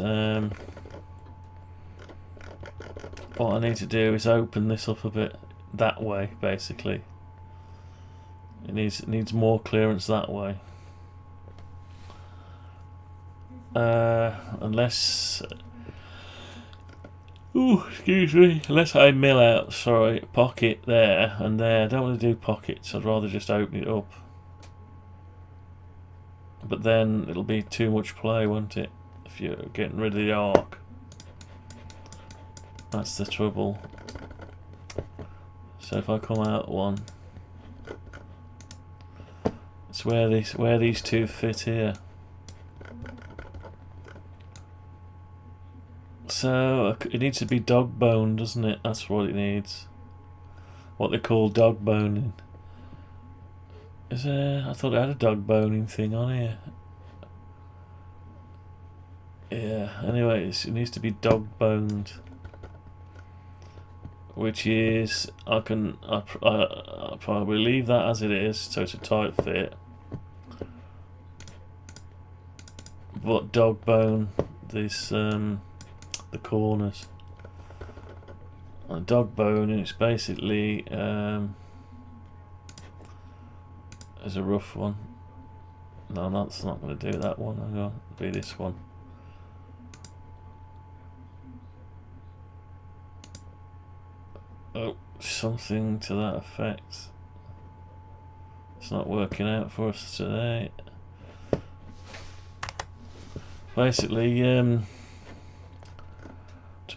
what I need to do is open this up a bit that way, basically. It needs more clearance that way. Unless unless I mill out, pocket there and there. I don't want to do pockets, I'd rather just open it up. But then it'll be too much play, won't it, if you're getting rid of the arc. That's the trouble. So if I come out one, it's where these two fit here. So it needs to be dog bone, doesn't it? That's what it needs. What they call dog boning. Is there? I thought it had a dog boning thing on here. Yeah. Anyway, it needs to be dog boned, which is I'll probably leave that as it is, so it's a tight fit. But dog bone this the corners. Dog bone, and it's basically is a rough one. No, that's not going to do that one. I'm going to do this one. Oh, something to that effect. It's not working out for us today. Basically, to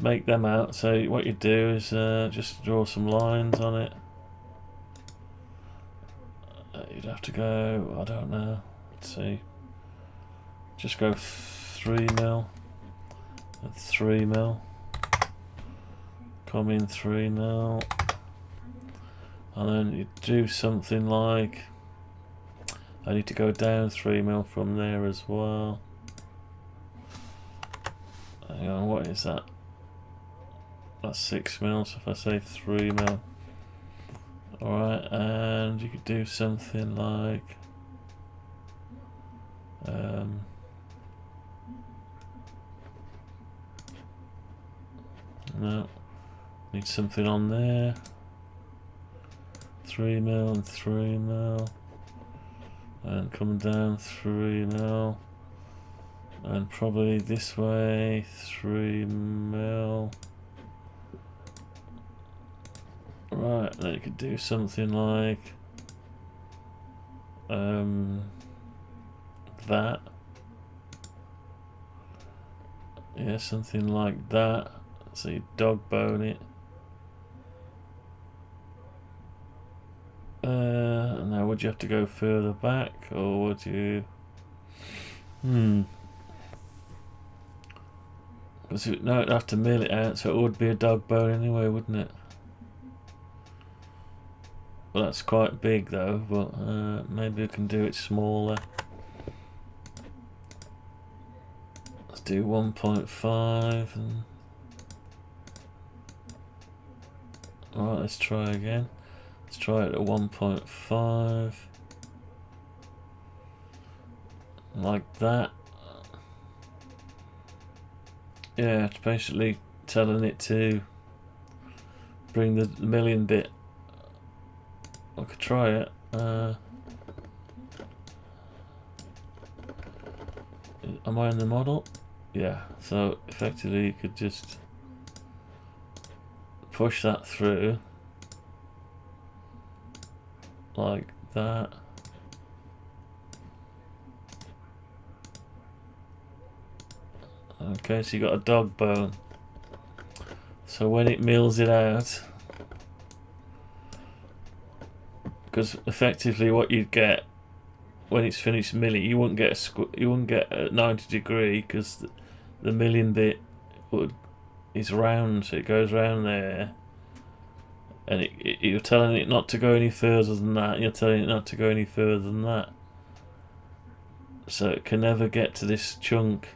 make them out, so what you do is just draw some lines on it. You'd have to go, I don't know, let's see, just go 3mm and 3mm, come in 3mm, and then you do something like, I need to go down 3mm from there as well. Hang on, what is that? That's 6mm, so if I say 3mm, Alright, and you could do something like no, need something on there. 3mm and 3mm, and come down 3mm, and probably this way 3mm. Right, then you could do something like that. Yeah, something like that. So you dog bone it. Now would you have to go further back, or would you? Because no, it'd have to mill it out, so it would be a dog bone anyway, wouldn't it? Well, that's quite big though, but maybe we can do it smaller. Let's do 1.5 and alright, let's try again. Let's try it at 1.5 like that. Yeah, it's basically telling it to bring the milling bit. I could try it. Am I in the model? Yeah, so effectively you could just push that through like that. Okay, so you got a dog bone. So when it mills it out, because effectively what you'd get when it's finished milling, you wouldn't get a 90 degree because the milling bit is round, so it goes round there, and you're telling it not to go any further than that, and you're telling it not to go any further than that, so it can never get to this chunk.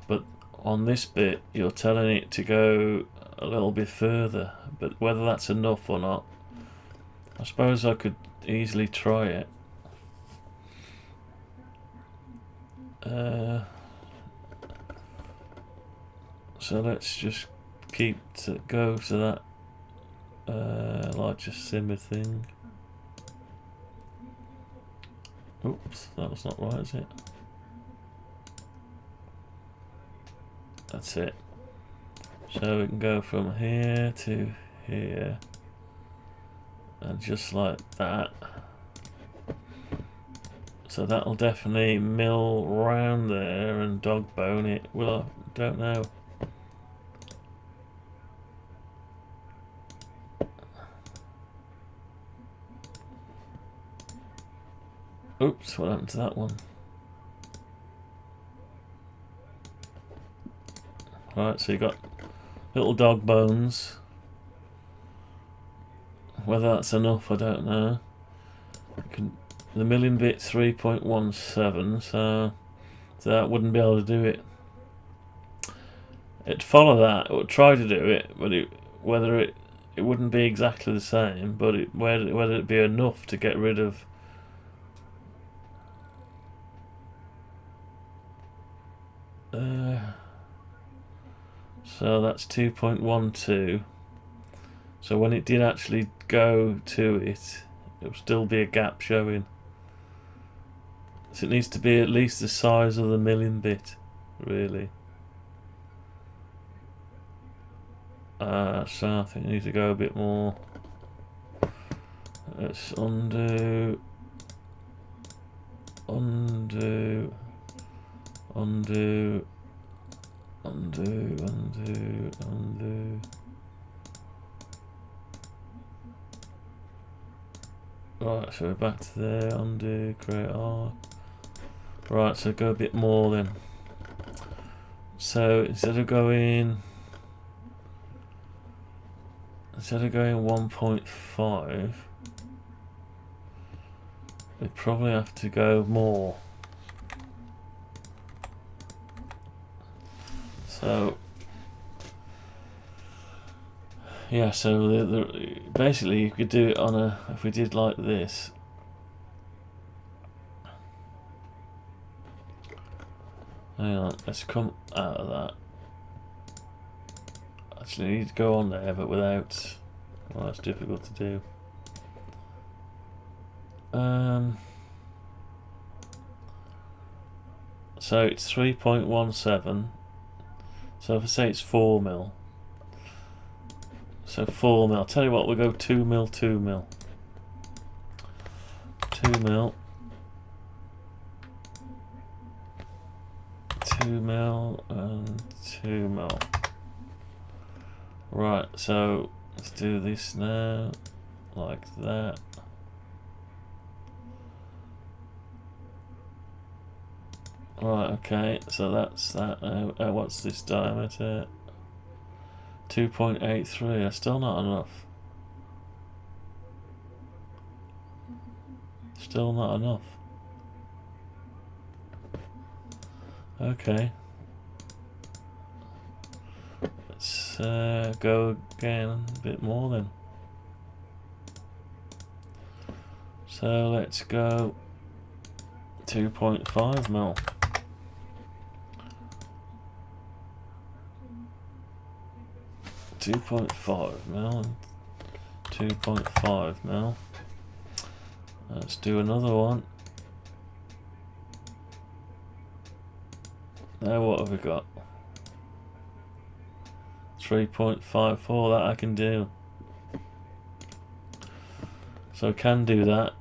But on this bit you're telling it to go a little bit further, but whether that's enough or not, I suppose I could easily try it. So let's just go to that larger simmer thing. Oops, that was not right, is it? That's it. So we can go from here to here, and just like that. So that'll definitely mill round there and dog bone it. Well, I don't know. Oops, what happened to that one? Right, so you got little dog bones. Whether that's enough, I don't know. The milling bit 3.17, so that wouldn't be able to do it. It'd follow that. It would try to do it, but whether it wouldn't be exactly the same. But whether it'd be enough to get rid of. So that's 2.12. So when it did actually go to it, it will still be a gap showing. So it needs to be at least the size of the milling bit, really. So I think you need to go a bit more. Let's undo, undo, undo, undo, undo, undo. Right, so we're back to there, undo, create R. Right, so go a bit more then. So instead of going 1.5, we probably have to go more. Yeah, so basically you could do it on a, if we did like this. Hang on, let's come out of that. Actually, I need to go on there, but without, well, that's difficult to do. So it's 3.17. So if I say it's 4 mil. So 4 mil. I'll tell you what, we'll go 2 mil, 2 mil. 2 mil. 2 mil and 2 mil. Right, so let's do this now, like that. Right, okay, so that's that now. What's this diameter? 2.83, that's still not enough. Still not enough. Okay. Let's go again a bit more then. So let's go 2.5 mil. 2.5 mil and 2.5 mil. Let's do another one. Now what have we got? 3.54, that I can do. So I can do that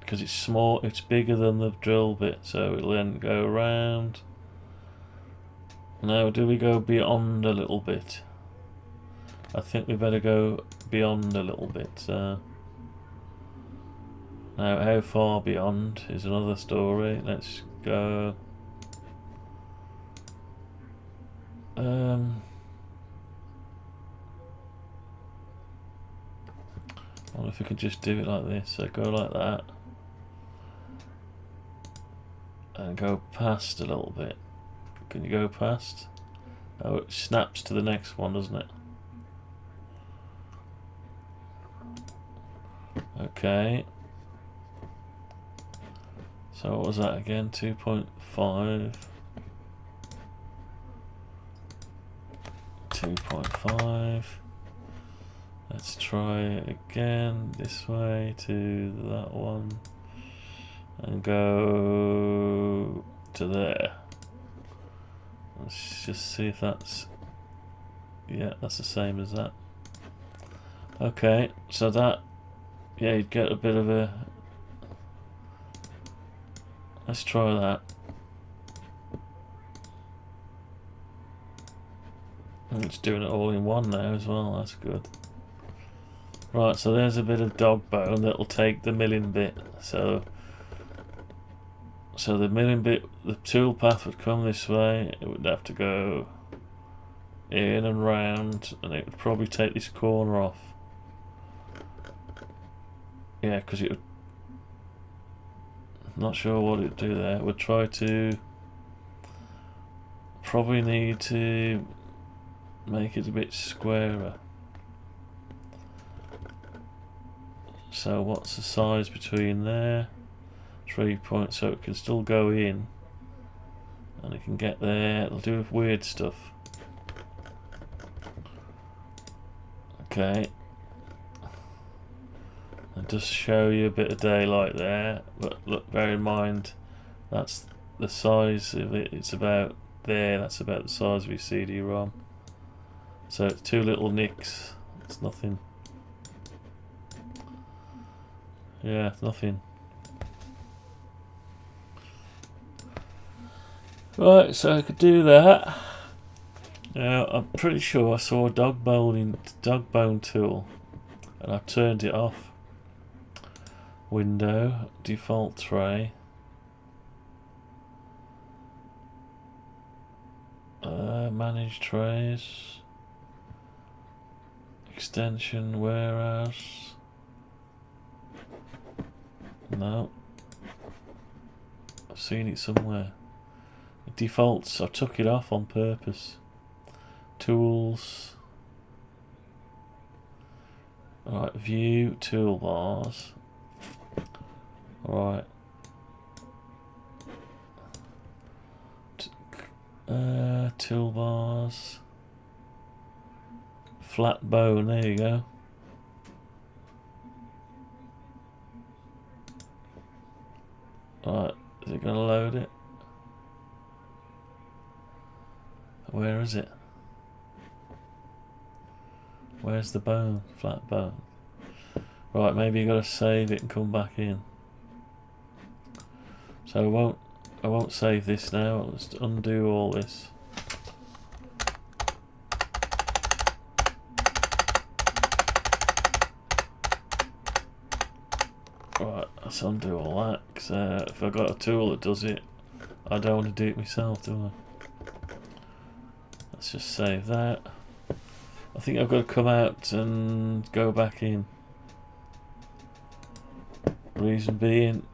because it's small, it's bigger than the drill bit, so it'll then go around. Now do we go beyond a little bit? I think we better go beyond a little bit. Now how far beyond is another story. Let's go I wonder if we could just do it like this. So go like that and go past a little bit. Can you go past? Oh, it snaps to the next one, doesn't it? Okay. So what was that again? 2.5. 2.5. Let's try it again this way to that one and go to there. Let's just see if that's, yeah, that's the same as that. Okay, so that, yeah, you'd get a bit of a, let's try that. And it's doing it all in one now as well, that's good. Right, so there's a bit of dog bone that'll take the milling bit. So the milling bit, the tool path would come this way, it would have to go in and round, and it would probably take this corner off. Yeah, because it would, not sure what it would do there. It would try to, probably need to make it a bit squarer. So what's the size between there? 3 points, so it can still go in and it can get there. It'll do weird stuff. Okay, and just show you a bit of daylight there, but look, bear in mind that's the size of it. It's about there, that's about the size of your CD-ROM. So it's two little nicks, it's nothing. Yeah, nothing. Right, so I could do that. Now I'm pretty sure I saw a dog bone tool and I turned it off. Window, default tray. Manage trays. Extension warehouse. No. I've seen it somewhere. It defaults, I took it off on purpose. Tools. Right, view toolbars. Right. Toolbars. Flat bone, there you go. Right, is it going to load it? Where is it? Where's the bone? Flat bone. Right, maybe you got to save it and come back in. So I won't save this now. I'll just undo all this. Right, let's undo all that. Because if I've got a tool that does it, I don't want to do it myself, do I? Let's just save that. I think I've got to come out and go back in. Reason being,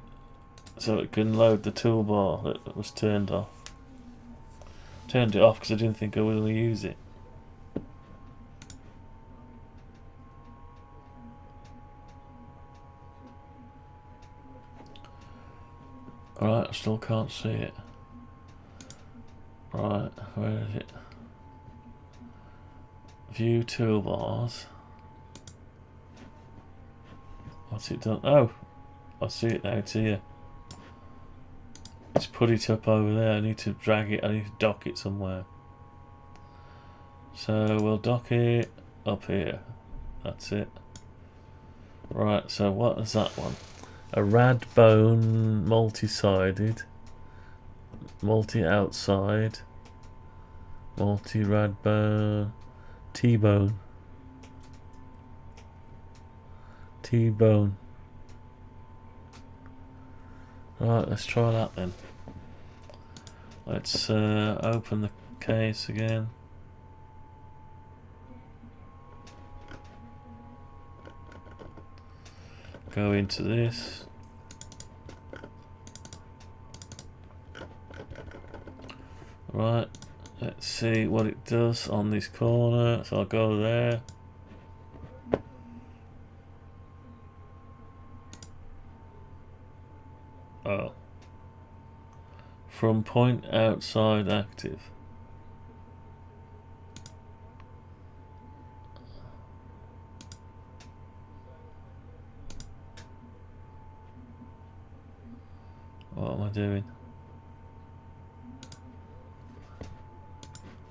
so it can load the toolbar that was turned off. Turned it off because I didn't think I was going to use it. Alright, I still can't see it. Right, where is it? View toolbars. What's it done? Oh! I see it now, it's here. Let's put it up over there. I need to drag it, I need to dock it somewhere. So we'll dock it up here. That's it. Right, so what is that one? A rad bone multi-sided, multi-outside, multi-rad bone, T-bone. T-bone. Right, let's try that then. Let's open the case again. Go into this. Right, let's see what it does on this corner. So I'll go there. Oh. From point outside active. What am I doing?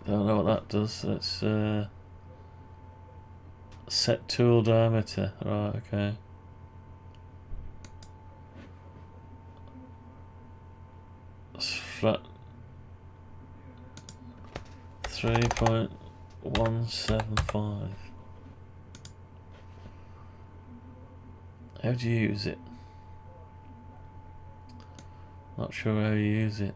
Don't know what that does. Let's set tool diameter. Right, okay. Flat 3.175. How do you use it? Not sure how you use it.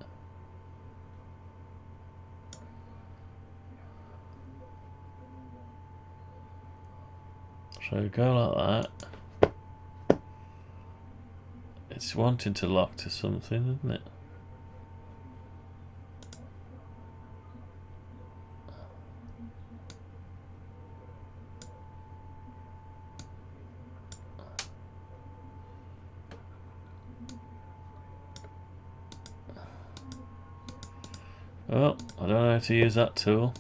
So go like that. It's wanting to lock to something, isn't it? Oh, I don't know how to use that tool.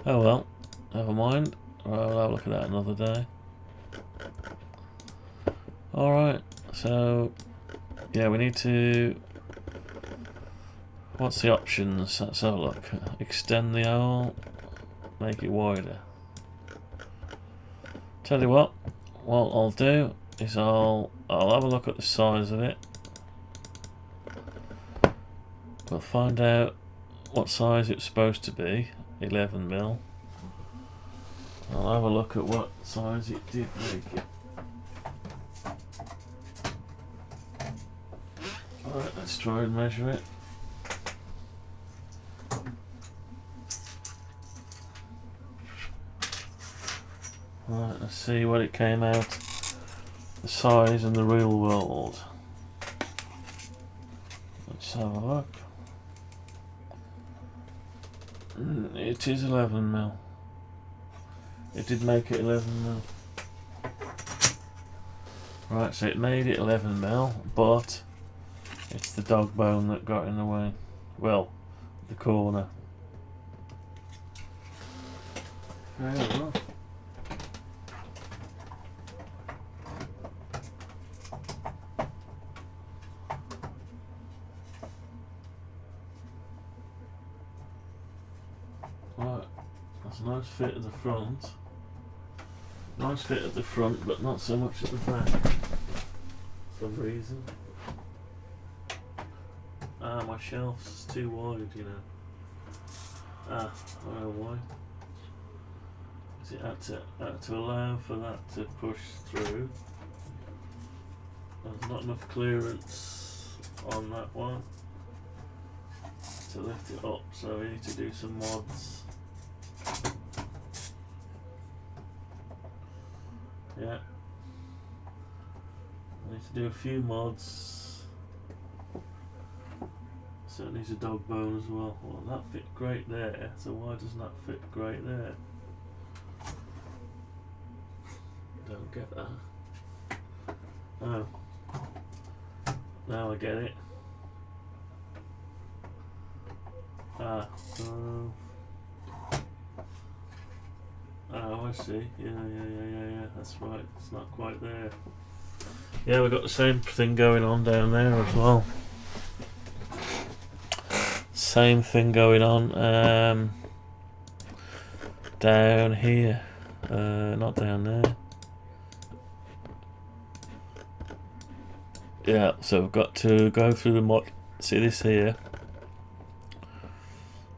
Oh well, never mind. Right, I'll have a look at that another day. Alright, so yeah, we need to... What's the options? Let's have a look. Extend the hole, make it wider. Tell you what I'll do is I'll have a look at the size of it. We'll find out what size it's supposed to be, 11mm. I'll have a look at what size it did make it. Alright, let's try and measure it. Alright, let's see what it came out, the size in the real world. Let's have a look. It is 11mm. It did make it 11mm. Right, so it made it 11mm, but it's the dog bone that got in the way. Well, the corner. Fair enough. Right, that's a nice fit at the front. Nice fit at the front, but not so much at the back. For some reason. Ah, my shelf's too wide, you know. Ah, I don't know why. It had to allow for that to push through. There's not enough clearance on that one to lift it up, so we need to do some mods. Yeah, I need to do a few mods. So it needs a dog bone as well. Well, that fit great there, so why doesn't that fit great there? Don't get that. Oh, now I get it. Ah, so. Oh, I see. Yeah, that's right. It's not quite there. Yeah, we've got the same thing going on down there as well. Same thing going on down here. Not down there. Yeah, so we've got to go through the mod. See this here?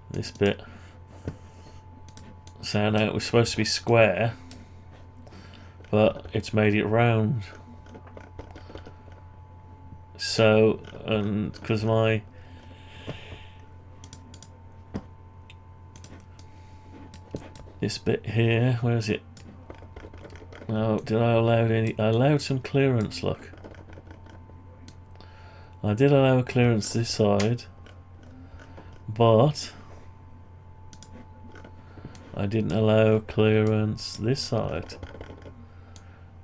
This bit. So now it was supposed to be square, but it's made it round. So, and because this bit here, where is it? No, did I allow any? I allowed some clearance, look. I did allow a clearance this side, but I didn't allow clearance this side.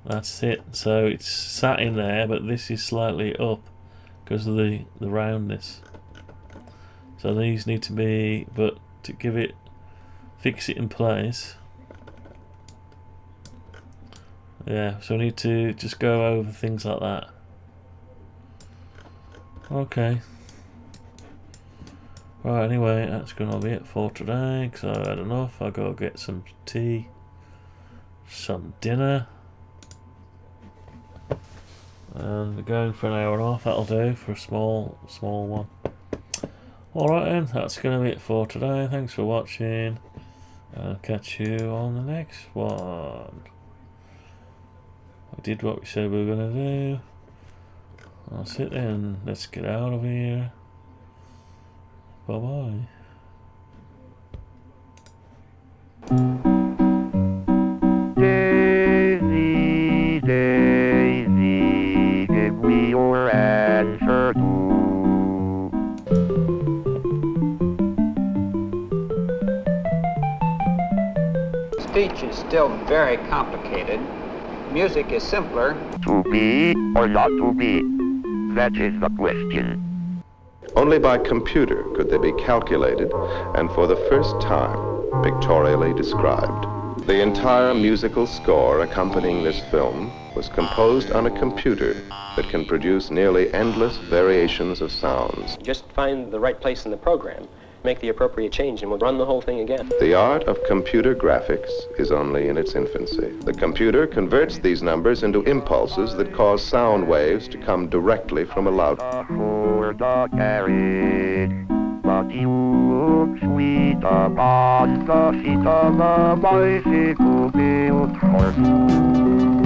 That's it. So it's sat in there, but this is slightly up because of the roundness. So these need to be, but to give it, fix it in place. Yeah, so we need to just go over things like that. Okay. Right, anyway, that's gonna be it for today, because I had enough. I'll go get some tea, some dinner, and we're going for an hour and a half. That'll do for a small one. Alright then, that's gonna be it for today. Thanks for watching. I'll catch you on the next one. We did what we said we were gonna do. I'll sit there and let's get out of here. Bye bye. Daisy, Daisy, give me your answer too. Speech is still very complicated. Music is simpler. To be or not to be? That is the question. Only by computer could they be calculated and for the first time pictorially described. The entire musical score accompanying this film was composed on a computer that can produce nearly endless variations of sounds. Just find the right place in the program, make the appropriate change, and we'll run the whole thing again. The art of computer graphics is only in its infancy. The computer converts these numbers into impulses that cause sound waves to come directly from a loud. For the carriage, but you look sweet upon the seat of a bicycle built for two.